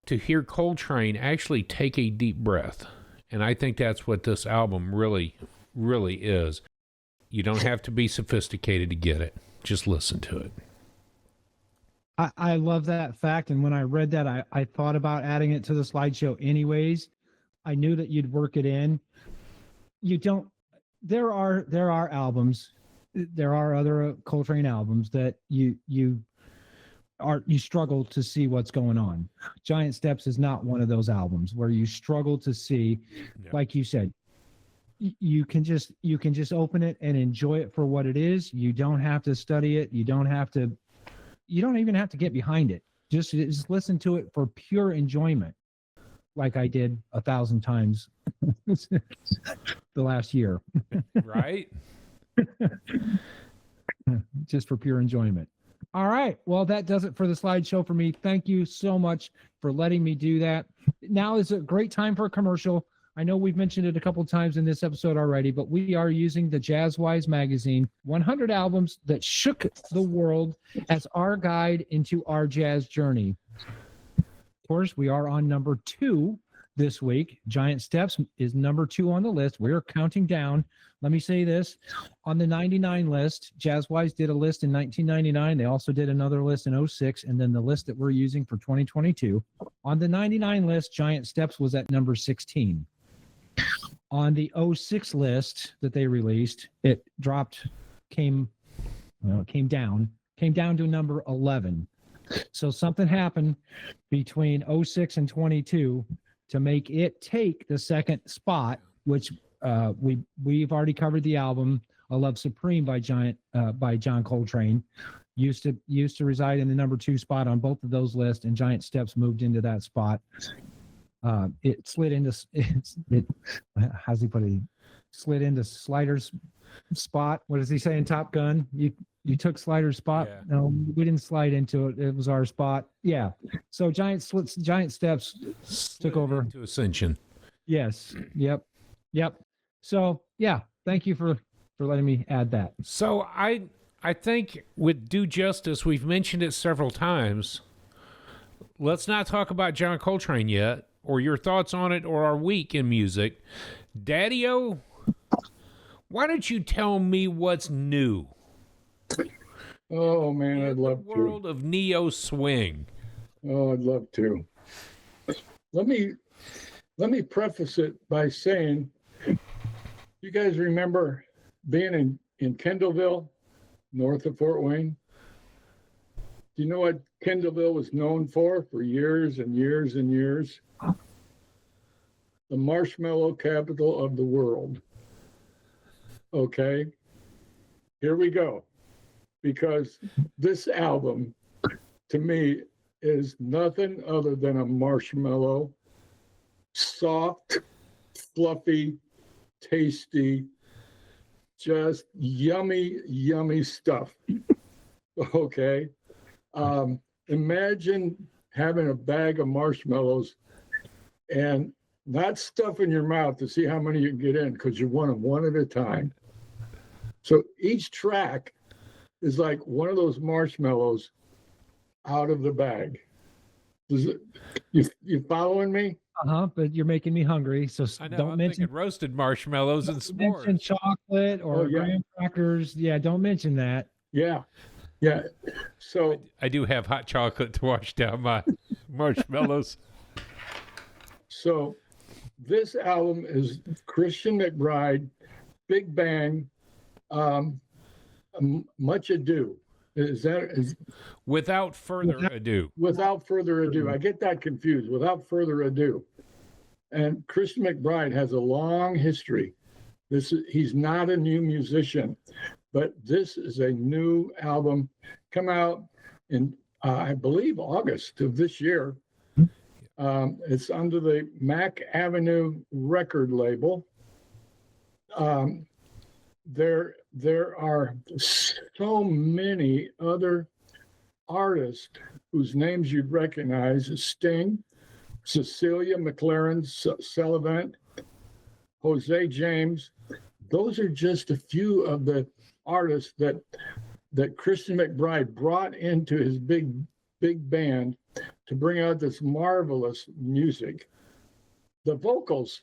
to hear Coltrane actually take a deep breath. And I think that's what this album really, really is. You don't have to be sophisticated to get it. Just listen to it. I love that fact. And when I read that, I thought about adding it to the slideshow anyways. I knew that you'd work it in. There are albums, there are other Coltrane albums that you struggle to see what's going on. Giant Steps is not one of those albums where you struggle to see, like you said, you can just open it and enjoy it for what it is. You don't have to study it. You don't even have to get behind it. Just listen to it for pure enjoyment, like I did 1,000 times the last year. Right? Just for pure enjoyment. All right. Well, that does it for the slideshow for me. Thank you so much for letting me do that. Now is a great time for a commercial. I know we've mentioned it a couple of times in this episode already, but we are using the Jazzwise magazine 100 albums that shook the world as our guide into our jazz journey. Of course, we are on number 2 this week. Giant Steps is number 2 on the list. We're counting down. Let me say this. On the 99 list, Jazzwise did a list in 1999. They also did another list in 06, and then the list that we're using for 2022. On the 99 list, Giant Steps was at number 16. On the 06 list that they released, it came down to number 11. So something happened between 06 and 22 to make it take the second spot, which we've already covered the album "A Love Supreme" by John Coltrane. Used to reside in the number 2 spot on both of those lists, and Giant Steps moved into that spot. It slid into how's he put it? Slid into Slider's spot. What does he say in Top Gun? You took Slider's spot. Yeah. No, we didn't slide into it. It was our spot. Yeah. So Giant Steps took over to Ascension. Yes. Yep. So yeah, thank you for letting me add that. So I think with due justice, we've mentioned it several times. Let's not talk about John Coltrane yet, or your thoughts on it, or our week in music. Daddy-O, why don't you tell me what's new? Oh man, I'd love to. World of neo swing. Oh, I'd love to. Let me preface it by saying, you guys remember being in Kendallville, north of Fort Wayne? Do you know what Kendallville was known for years and years and years? The marshmallow capital of the world. Okay, here we go. because this album, to me, is nothing other than a marshmallow, soft, fluffy, tasty, just yummy, yummy stuff. Okay. Imagine having a bag of marshmallows and not stuffing your mouth to see how many you can get in because you want them one at a time. So each track is like one of those marshmallows out of the bag. You following me? But you're making me hungry. So I know, don't I'm mention thinking roasted marshmallows and mention s'mores. chocolate or yeah. graham crackers. Yeah, don't mention that. Yeah. So I do have hot chocolate to wash down my marshmallows. So this album is Christian McBride, Big Bang, Much Ado. Without further ado. Without further ado. I get that confused. Without further ado. And Christian McBride has a long history. He's not a new musician, but this is a new album, come out in I believe August of this year. It's under the Mac Avenue record label. There are so many other artists whose names you'd recognize: Sting, Cecilia McLaren Sullivan, Jose James. Those are just a few of the artists that Christian McBride brought into his big band to bring out this marvelous music. The vocals,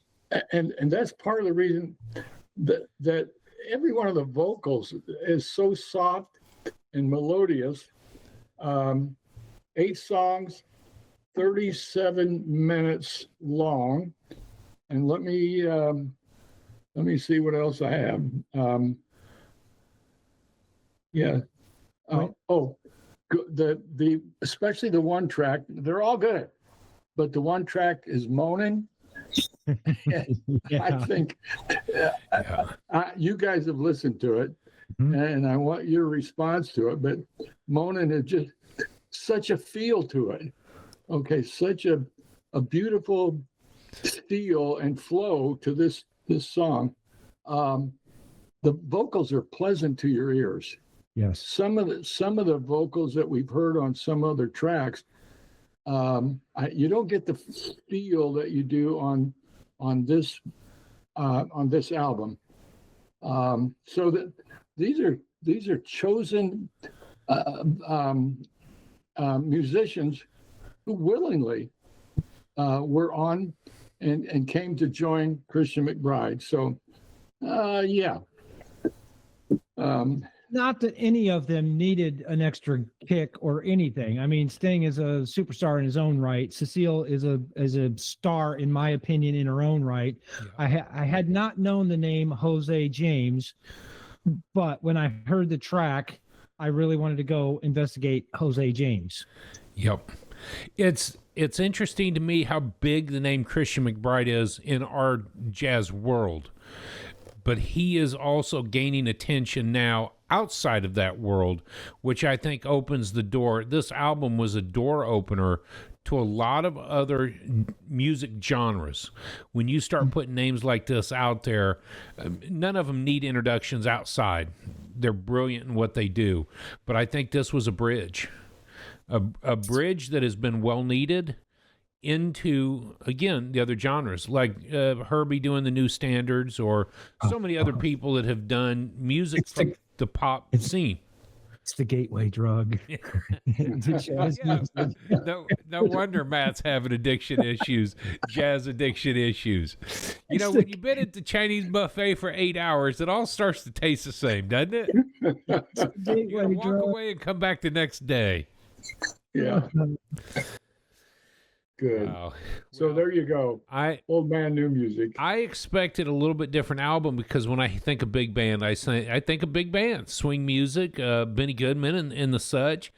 and that's part of the reason that every one of the vocals is so soft and melodious. 8 songs, 37 minutes long. And let me see what else I have. The especially the one track, they're all good, but the one track is Moaning. I think you guys have listened to it, and I want your response to it. But Moaning is just such a feel to it. Okay, such a beautiful feel and flow to this song. The vocals are pleasant to your ears. Yes. Some of the vocals that we've heard on some other tracks, you don't get the feel that you do on this album. So that these are chosen musicians who willingly were on and came to join Christian McBride. So yeah. Not that any of them needed an extra kick or anything. I mean, Sting is a superstar in his own right. Cecile is a star, in my opinion, in her own right. Yeah. I had not known the name Jose James, but when I heard the track, I really wanted to go investigate Jose James. Yep. It's interesting to me how big the name Christian McBride is in our jazz world. But he is also gaining attention now outside of that world, which I think opens the door. This album was a door opener to a lot of other music genres. When you start putting names like this out there, none of them need introductions outside. They're brilliant in what they do. But I think this was a bridge that has been well needed into, again, the other genres, like Herbie doing the new standards, or so many other people that have done music from the pop scene. It's the gateway drug. No wonder Matt's having addiction issues, jazz addiction issues. You know, when you've been at the Chinese buffet for 8 hours, it all starts to taste the same, doesn't it? You walk away and come back the next day. Yeah. Good. Wow. So there you go. Old Man, New Music. I expected a little bit different album because when I think of big band, I think of big band, swing music, Benny Goodman and the such.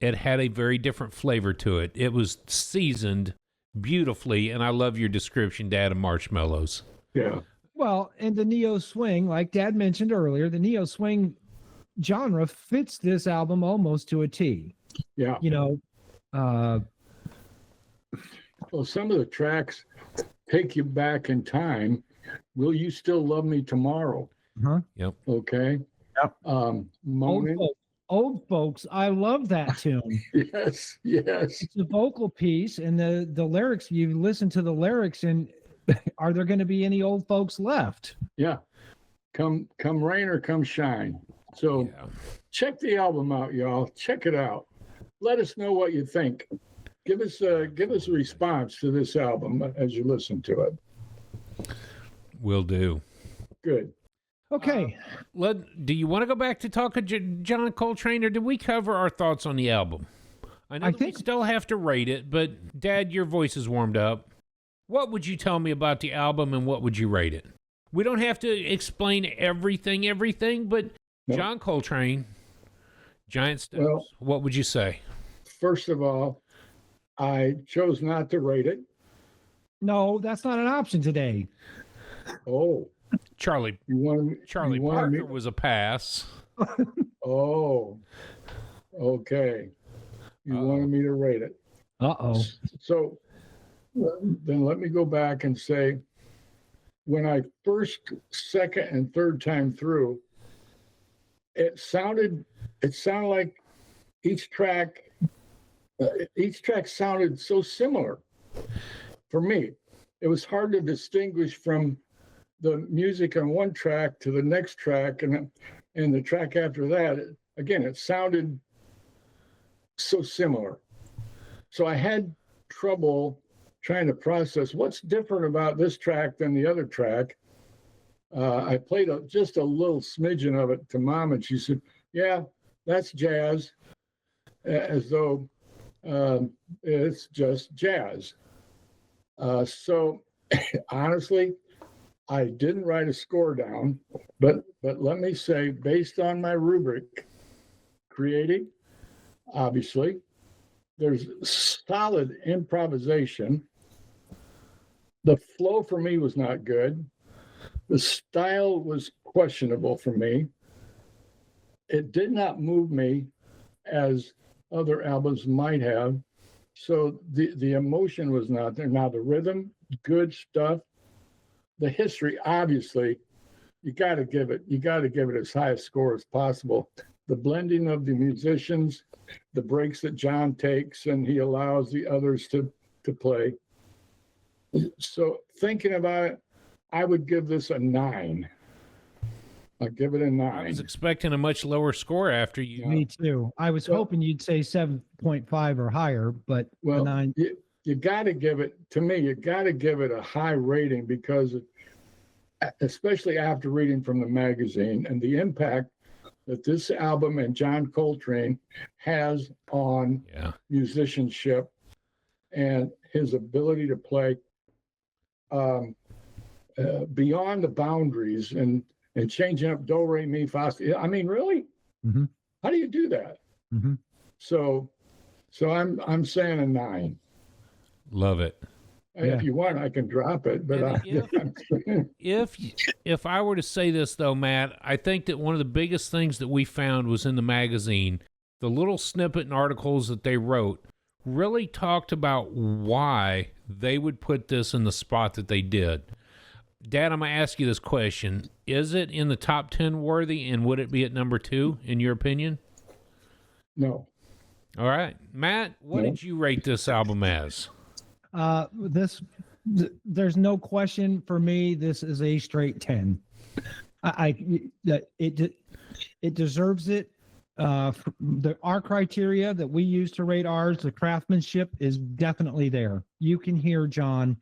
It had a very different flavor to it. It was seasoned beautifully, and I love your description, Dad, of marshmallows. Yeah. Well, and the neo swing, like Dad mentioned earlier, the neo swing genre fits this album almost to a T. Yeah. You know, Well, some of the tracks take you back in time. Will You Still Love Me Tomorrow? huh? Yep. Okay. Yep. Moment. Old folks, I love that tune. Yes, yes. It's a vocal piece, and the lyrics. You listen to the lyrics, and are there going to be any old folks left? Yeah. Come rain or come shine. So Yeah. check the album out, y'all. Check it out. Let us know what you think. Give us a response to this album as you listen to it. Will do. Good. Okay. Do you want to go back to talking John Coltrane, or did we cover our thoughts on the album? I know we still have to rate it, but Dad, your voice is warmed up. What would you tell me about the album, and what would you rate it? We don't have to explain everything, but No. John Coltrane, Giant Steps, Well, what would you say? First of all, I chose not to rate it. No, that's not an option today. Oh, Charlie you Parker wanted me, was a pass. oh, okay. You wanted me to rate it. Uh-oh. So then let me go back and say, when I first, second, and third time through, it sounded like each track sounded so similar for me. It was hard to distinguish from the music on one track to the next track and the track after that. Again, it sounded so similar. So I had trouble trying to process what's different about this track than the other track. I played just a little smidgen of it to Mom, and she said, "Yeah, that's jazz," as though it's just jazz. So honestly, I didn't write a score down, but let me say, based on my rubric, creating, obviously, there's solid improvisation. The flow for me was not good. The style was questionable for me. It did not move me as other albums might have. So the emotion was not there. Now the rhythm, good stuff. The history, obviously, you got to give it as high a score as possible. The blending of the musicians, the breaks that John takes and he allows the others to play. So thinking about it, I would give this a 9. I'll give it a 9. I was expecting a much lower score after you. Me too. I was hoping you'd say 7.5 or higher, but Well, 9. You got to give it, to me, you got to give it a high rating because, especially after reading from the magazine and the impact that this album and John Coltrane has on musicianship and his ability to play beyond the boundaries and changing up do, re, mi, fa. I mean, really? Mm-hmm. How do you do that? Mm-hmm. So I'm saying a 9. Love it. If you want, I can drop it. But if I were to say this though, Matt, I think that one of the biggest things that we found was in the magazine, the little snippet and articles that they wrote really talked about why they would put this in the spot that they did. Dad, I'm going to ask you this question. Is it in the top 10 worthy, and would it be at number 2, in your opinion? No. All right. Matt, what did you rate this album as? There's no question for me. This is a straight 10. It deserves it. Our criteria that we use to rate ours, the craftsmanship is definitely there. You can hear John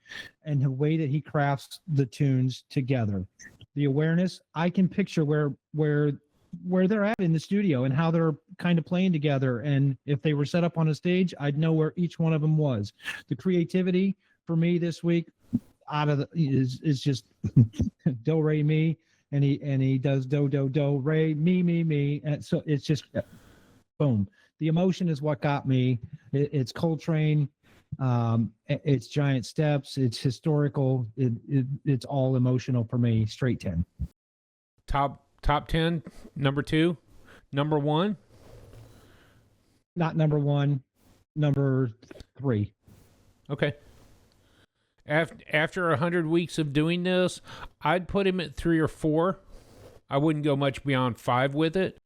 and the way that he crafts the tunes together. The awareness, I can picture where they're at in the studio and how they're kind of playing together. And if they were set up on a stage, I'd know where each one of them was. The creativity for me this week is just do, re, mi. And he does do, re, mi. And so it's just boom. The emotion is what got me. It's Coltrane. It's Giant Steps. It's historical. It's all emotional for me. Straight 10. Top 10, number 2. Number one? Not number one, number 3. Okay. After 100 weeks of doing this, I'd put him at 3 or 4. I wouldn't go much beyond 5 with it.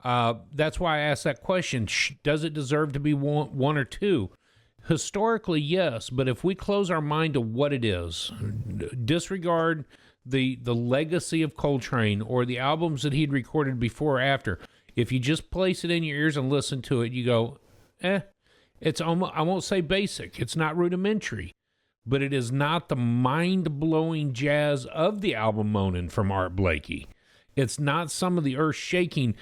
That's why I asked that question. Does it deserve to be one or 2? Historically, yes, but if we close our mind to what it is, disregard the legacy of Coltrane or the albums that he'd recorded before or after, if you just place it in your ears and listen to it, you go, it's almost, I won't say basic, it's not rudimentary, but it is not the mind-blowing jazz of the album Moanin' from Art Blakey. It's not some of the earth-shaking,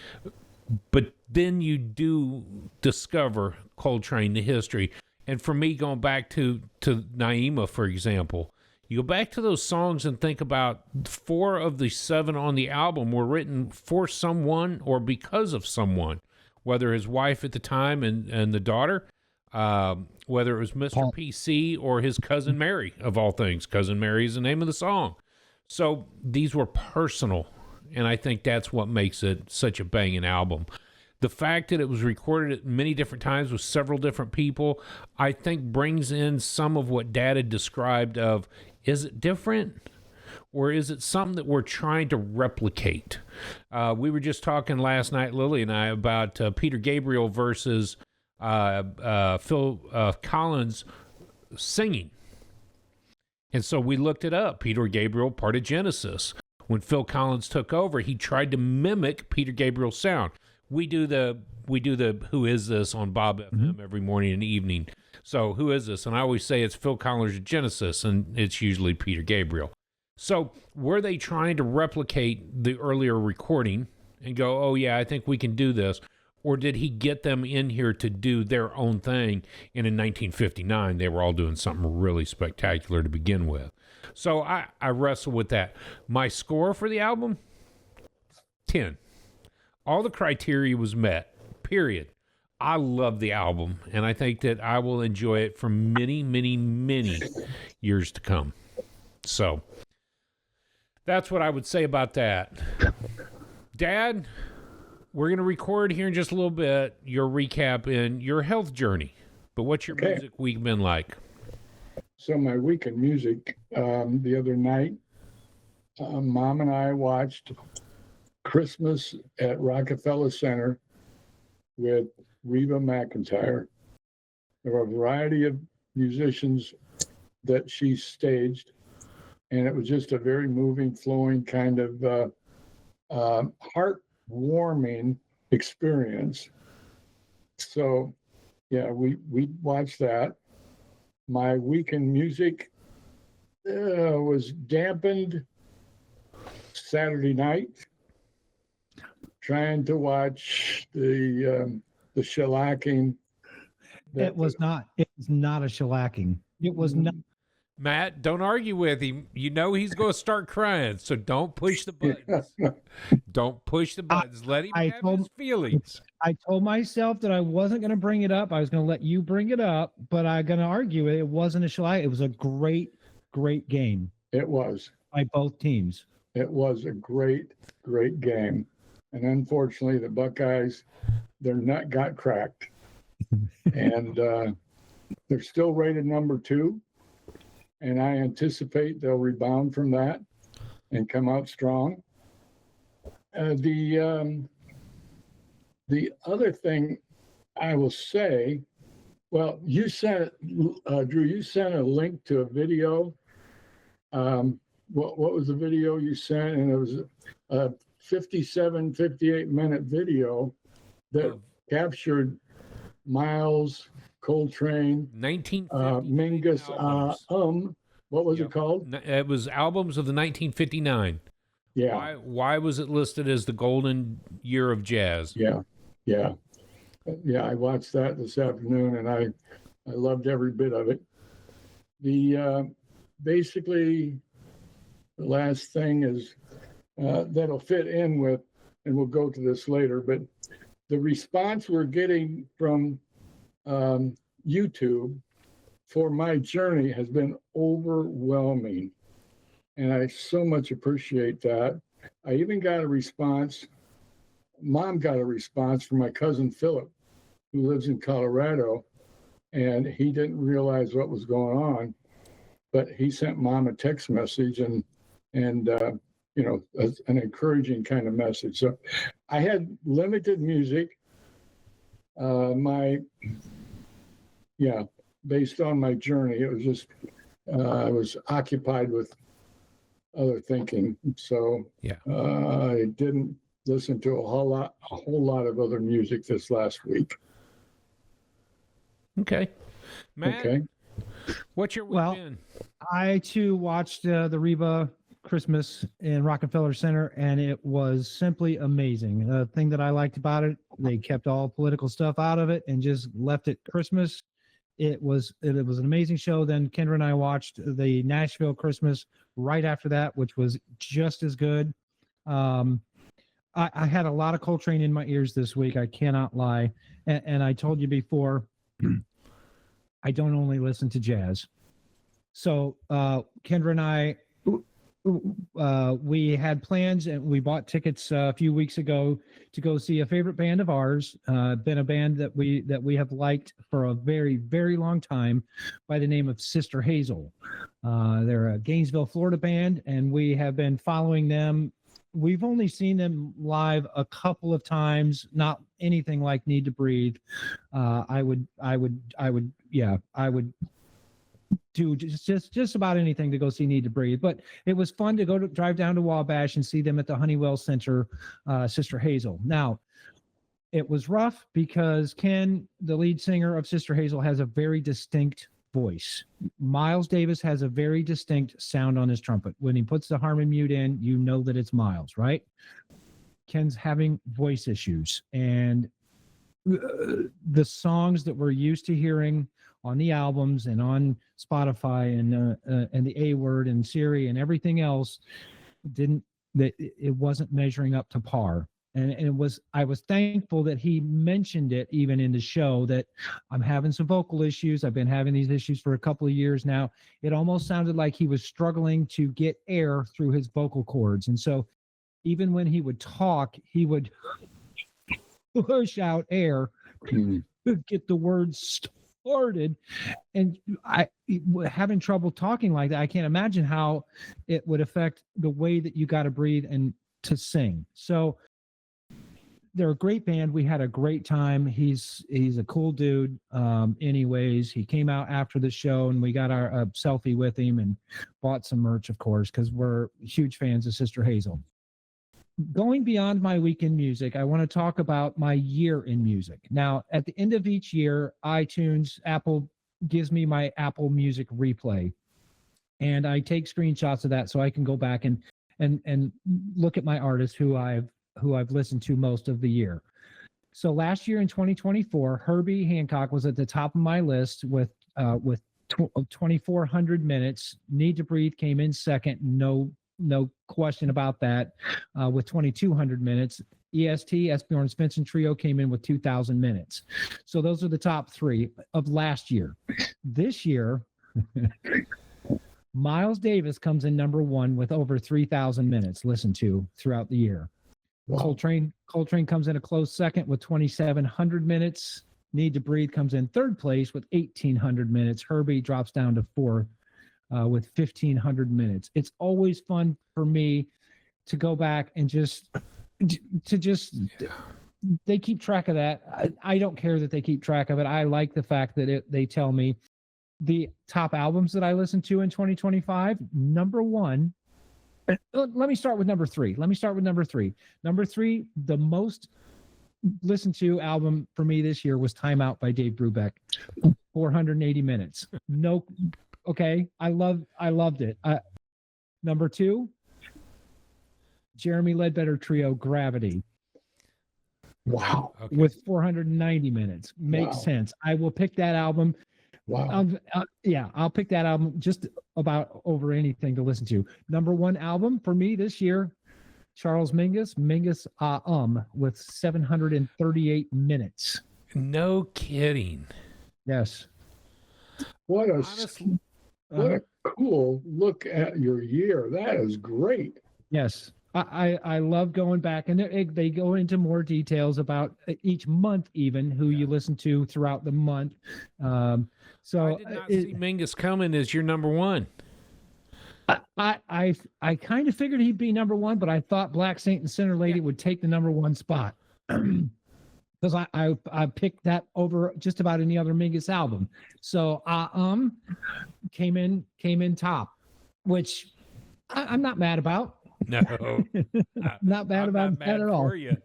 but then you do discover Coltrane, the history. And for me, going back to Naima, for example, you go back to those songs and think about 4 of the 7 on the album were written for someone or because of someone, whether his wife at the time and the daughter, whether it was Mr. PC or his cousin Mary, of all things. Cousin Mary is the name of the song. So these were personal, and I think that's what makes it such a banging album. The fact that it was recorded at many different times with several different people, I think brings in some of what Dad had described of, is it different? Or is it something that we're trying to replicate? We were just talking last night, Lily and I, about Peter Gabriel versus Phil Collins singing. And so we looked it up. Peter Gabriel, part of Genesis. When Phil Collins took over, he tried to mimic Peter Gabriel's sound. We do the Who Is This on Bob FM every morning and evening. So Who Is This? And I always say it's Phil Collins of Genesis, and it's usually Peter Gabriel. So were they trying to replicate the earlier recording and go, oh yeah, I think we can do this? Or did he get them in here to do their own thing? And in 1959, they were all doing something really spectacular to begin with. So I wrestle with that. My score for the album, 10. All the criteria was met, period. I love the album, and I think that I will enjoy it for many, many, many years to come. So that's what I would say about that. Dad, we're going to record here in just a little bit your recap in your health journey. But what's your music week been like? So my week in music, the other night, Mom and I watched Christmas at Rockefeller Center with Reba McEntire. There were a variety of musicians that she staged, and it was just a very moving, flowing kind of heartwarming experience. So, yeah, we watched that. My week in music was dampened Saturday night, trying to watch the shellacking. It was not a shellacking. It was not. Matt, don't argue with him. You know he's going to start crying, so don't push the buttons. Don't push the buttons. Let him have his feelings. I told myself that I wasn't going to bring it up. I was going to let you bring it up, but I'm going to argue it. It wasn't a shellac. It was a great, great game. It was. By both teams. It was a great, great game. And unfortunately, the Buckeyes, their nut got cracked. And they're still rated number 2. And I anticipate they'll rebound from that and come out strong. The other thing I will say, well, you sent, Drew, you sent a link to a video. What was the video you sent? And it was a 58-minute video that captured Miles, Coltrane, 1950 Mingus, what was it called? It was albums of the 1959. Yeah. Why was it listed as the golden year of jazz? Yeah. I watched that this afternoon, and I loved every bit of it. The basically the last thing is that'll fit in with, and we'll go to this later, but the response we're getting from YouTube for my journey has been overwhelming. And I so much appreciate that. I even got a response Mom got a response from my cousin Philip, who lives in Colorado, and he didn't realize what was going on, but he sent Mom a text message and an encouraging kind of message. So I had limited music. Based on my journey, it was just I was occupied with other thinking, so I didn't listen to a whole lot of other music this last week. Okay, Matt. Okay, what's your week been? I too watched the Reba Christmas in Rockefeller Center, and it was simply amazing. The thing that I liked about it, they kept all political stuff out of it and just left it Christmas. It was an amazing show. Then Kendra and I watched the Nashville Christmas right after that, which was just as good. I had a lot of Coltrane in my ears this week. I cannot lie. And I told you before, I don't only listen to jazz. So Kendra and I, we had plans and we bought tickets a few weeks ago to go see a favorite band of ours, been a band that we have liked for a very, very long time, by the name of Sister Hazel. They're a Gainesville, Florida band, and we have been following them. We've only seen them live a couple of times, not anything like Need to Breathe. I would do just about anything to go see Need to Breathe, but it was fun to drive down to Wabash and see them at the Honeywell Center, Sister Hazel. Now, it was rough because Ken, the lead singer of Sister Hazel, has a very distinct voice. Miles Davis has a very distinct sound on his trumpet. When he puts the harmon mute in, you know that it's Miles, right? Ken's having voice issues, and the songs that we're used to hearing on the albums and on Spotify and the A Word and Siri and everything else it wasn't measuring up to par. And I was thankful that he mentioned it even in the show, that I'm having some vocal issues. I've been having these issues for a couple of years now. It almost sounded like he was struggling to get air through his vocal cords. And so even when he would talk, he would push out air to get the words started. And I having trouble talking like that, I can't imagine how it would affect the way that you got to breathe and to sing. So they're a great band. We had a great time. He's a cool dude. Anyways, he came out after the show and we got our selfie with him and bought some merch, of course, because we're huge fans of Sister Hazel. Going beyond my weekend music, I want to talk about my year in music. Now, at the end of each year, iTunes, Apple gives me my Apple Music replay, and I take screenshots of that so I can go back and look at my artists who I've listened to most of the year. So last year in 2024, Herbie Hancock was at the top of my list with 2,400 minutes. Need to Breathe came in second, no question about that, with 2,200 minutes. EST, Esbjorn Svensson Trio, came in with 2,000 minutes. So those are the top three of last year. This year, Miles Davis comes in number one with over 3,000 minutes listened to throughout the year. Wow. Coltrane comes in a close second with 2,700 minutes. Need to Breathe comes in third place with 1,800 minutes. Herbie drops down to fourth with 1,500 minutes. It's always fun for me to go back and they keep track of that. I don't care that they keep track of it. I like the fact that they tell me the top albums that I listened to in 2025. Number one, let me start with number three. Number three, the most listened to album for me this year was Time Out by Dave Brubeck. 480 minutes. Okay. I loved it. Number two, Jeremy Ledbetter Trio, Gravity. Wow. Okay. With 490 minutes. Makes sense. I will pick that album. Wow. I'll pick that album just about over anything to listen to. Number one album for me this year, Charles Mingus with 738 minutes. No kidding. Yes. What a cool look at your year. That is great. Yes. I love going back, and they go into more details about each month, even who you listen to throughout the month. So I did not see Mingus coming as your number one. I kind of figured he'd be number one, but I thought Black Saint and Sinner Lady would take the number one spot. Because I picked that over just about any other Mingus album. So came in top, which I'm not mad about. No, Not bad I'm about not that mad at all. for you.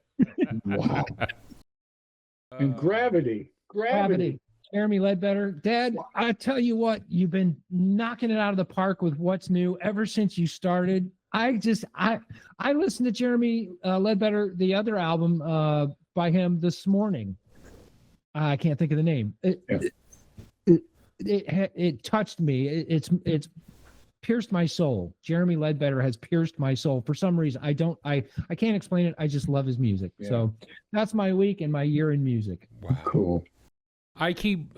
Wow. And gravity. Jeremy Ledbetter, Dad, I tell you what, you've been knocking it out of the park with what's new ever since you started. I listened to Jeremy Ledbetter, the other album by him this morning. I can't think of the name. It touched me. It's pierced my soul. Jeremy Ledbetter has pierced my soul for some reason. I can't explain it. I just love his music. Yeah. So that's my week and my year in music. Wow. Cool. I keep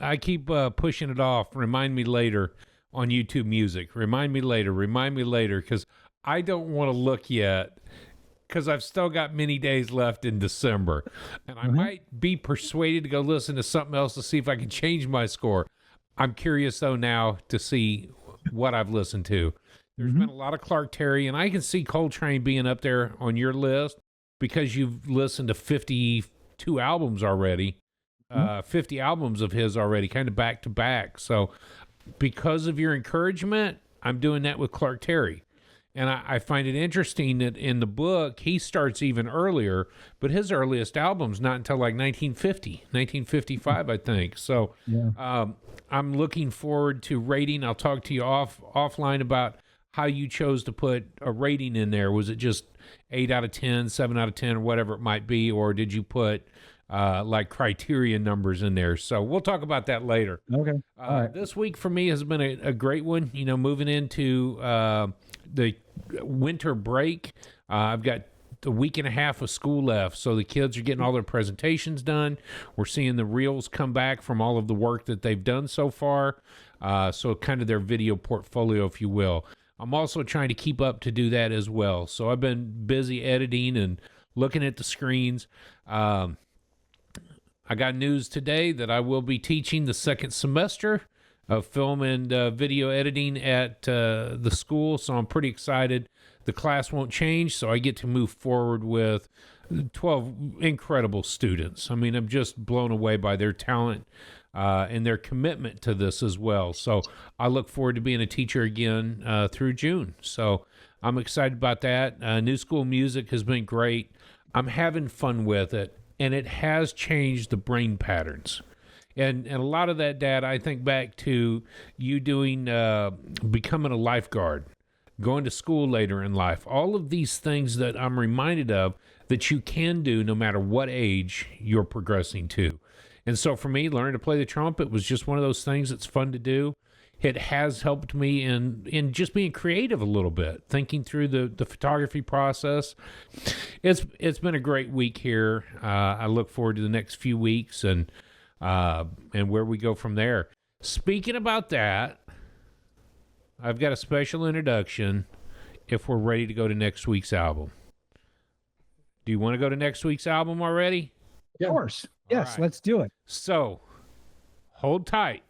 pushing it off. Remind me later on YouTube Music. Remind me later, because I don't want to look yet, because I've still got many days left in December, and I might be persuaded to go listen to something else to see if I can change my score. I'm curious though now to see what I've listened to. There's been a lot of Clark Terry, and I can see Coltrane being up there on your list because you've listened to 52 albums already. 50 albums of his already, kind of back to back. So because of your encouragement, I'm doing that with Clark Terry. And I find it interesting that in the book, he starts even earlier, but his earliest album's not until like 1955, I think. So I'm looking forward to rating. I'll talk to you offline about how you chose to put a rating in there. Was it just 8 out of 10, 7 out of 10, or whatever it might be, or did you put like criteria numbers in there? So we'll talk about that later. Okay. All right. This week for me has been a great one. You know, moving into the winter break, I've got a week and a half of school left, so the kids are getting all their presentations done. We're seeing the reels come back from all of the work that they've done so far, so kind of their video portfolio, if you will. I'm also trying to keep up to do that as well, so I've been busy editing and looking at the screens. I got news today that I will be teaching the second semester of film and video editing at the school, so I'm pretty excited. The class won't change, so I get to move forward with 12 incredible students. I mean, I'm just blown away by their talent and their commitment to this as well. So I look forward to being a teacher again through June. So I'm excited about that. New School Music has been great. I'm having fun with it, and it has changed the brain patterns. And a lot of that, Dad, I think back to you doing, becoming a lifeguard, going to school later in life, all of these things that I'm reminded of that you can do no matter what age you're progressing to. And so for me, learning to play the trumpet was just one of those things that's fun to do. It has helped me in just being creative a little bit, thinking through the photography process. It's been a great week here. I look forward to the next few weeks and where we go from there. Speaking about that, I've got a special introduction if we're ready to go to next week's album. Do you want to go to next week's album already? Of course. Yes, right. Let's do it. So, hold tight.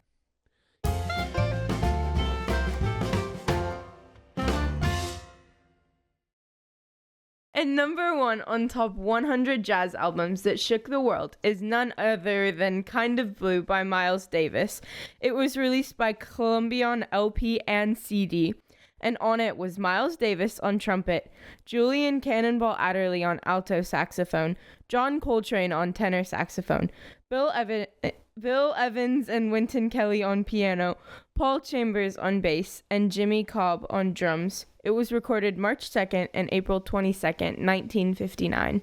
And number one on top 100 jazz albums that shook the world is none other than Kind of Blue by Miles Davis. It was released by Columbia on LP and CD, and on it was Miles Davis on trumpet, Julian Cannonball Adderley on alto saxophone, John Coltrane on tenor saxophone, Bill Evans and Wynton Kelly on piano, Paul Chambers on bass, and Jimmy Cobb on drums. It was recorded March 2nd and April 22nd, 1959.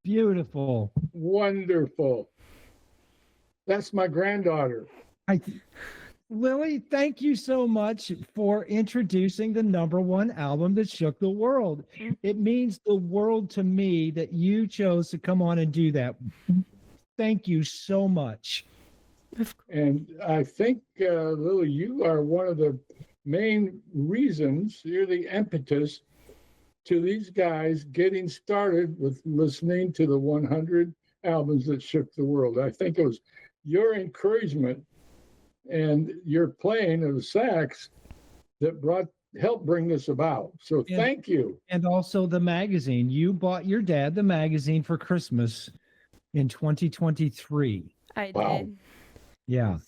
Beautiful. Wonderful. That's my granddaughter. Lily, thank you so much for introducing the number one album that shook the world. It means the world to me that you chose to come on and do that. Thank you so much. And I think, Lily, you are one of the main reasons, you're the impetus to these guys getting started with listening to the 100 albums that shook the world. I think it was your encouragement and your playing of the sax that helped bring this about. So thank you. And also the magazine. You bought your dad the magazine for Christmas in 2023. I Wow. did. Yeah.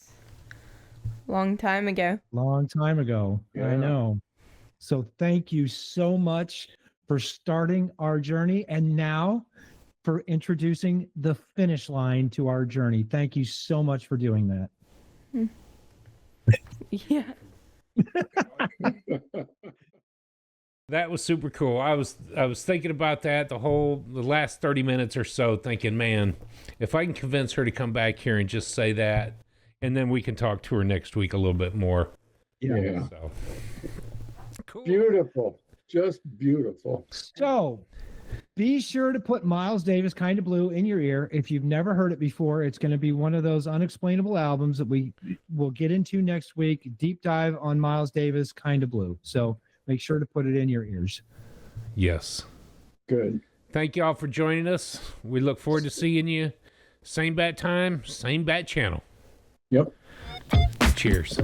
Long time ago. Long time ago. Yeah. I know. So thank you so much for starting our journey and now for introducing the finish line to our journey. Thank you so much for doing that. Yeah. That was super cool. I was thinking about that the last 30 minutes or so, thinking, man, if I can convince her to come back here and just say that, and then we can talk to her next week a little bit more. Yeah. So cool. Beautiful. Just beautiful. So be sure to put Miles Davis Kind of Blue in your ear. If you've never heard it before, it's going to be one of those unexplainable albums that we will get into next week. Deep dive on Miles Davis Kind of Blue. So make sure to put it in your ears. Yes. Good. Thank y'all for joining us. We look forward to seeing you. Same bat time, same bat channel. Yep. Cheers.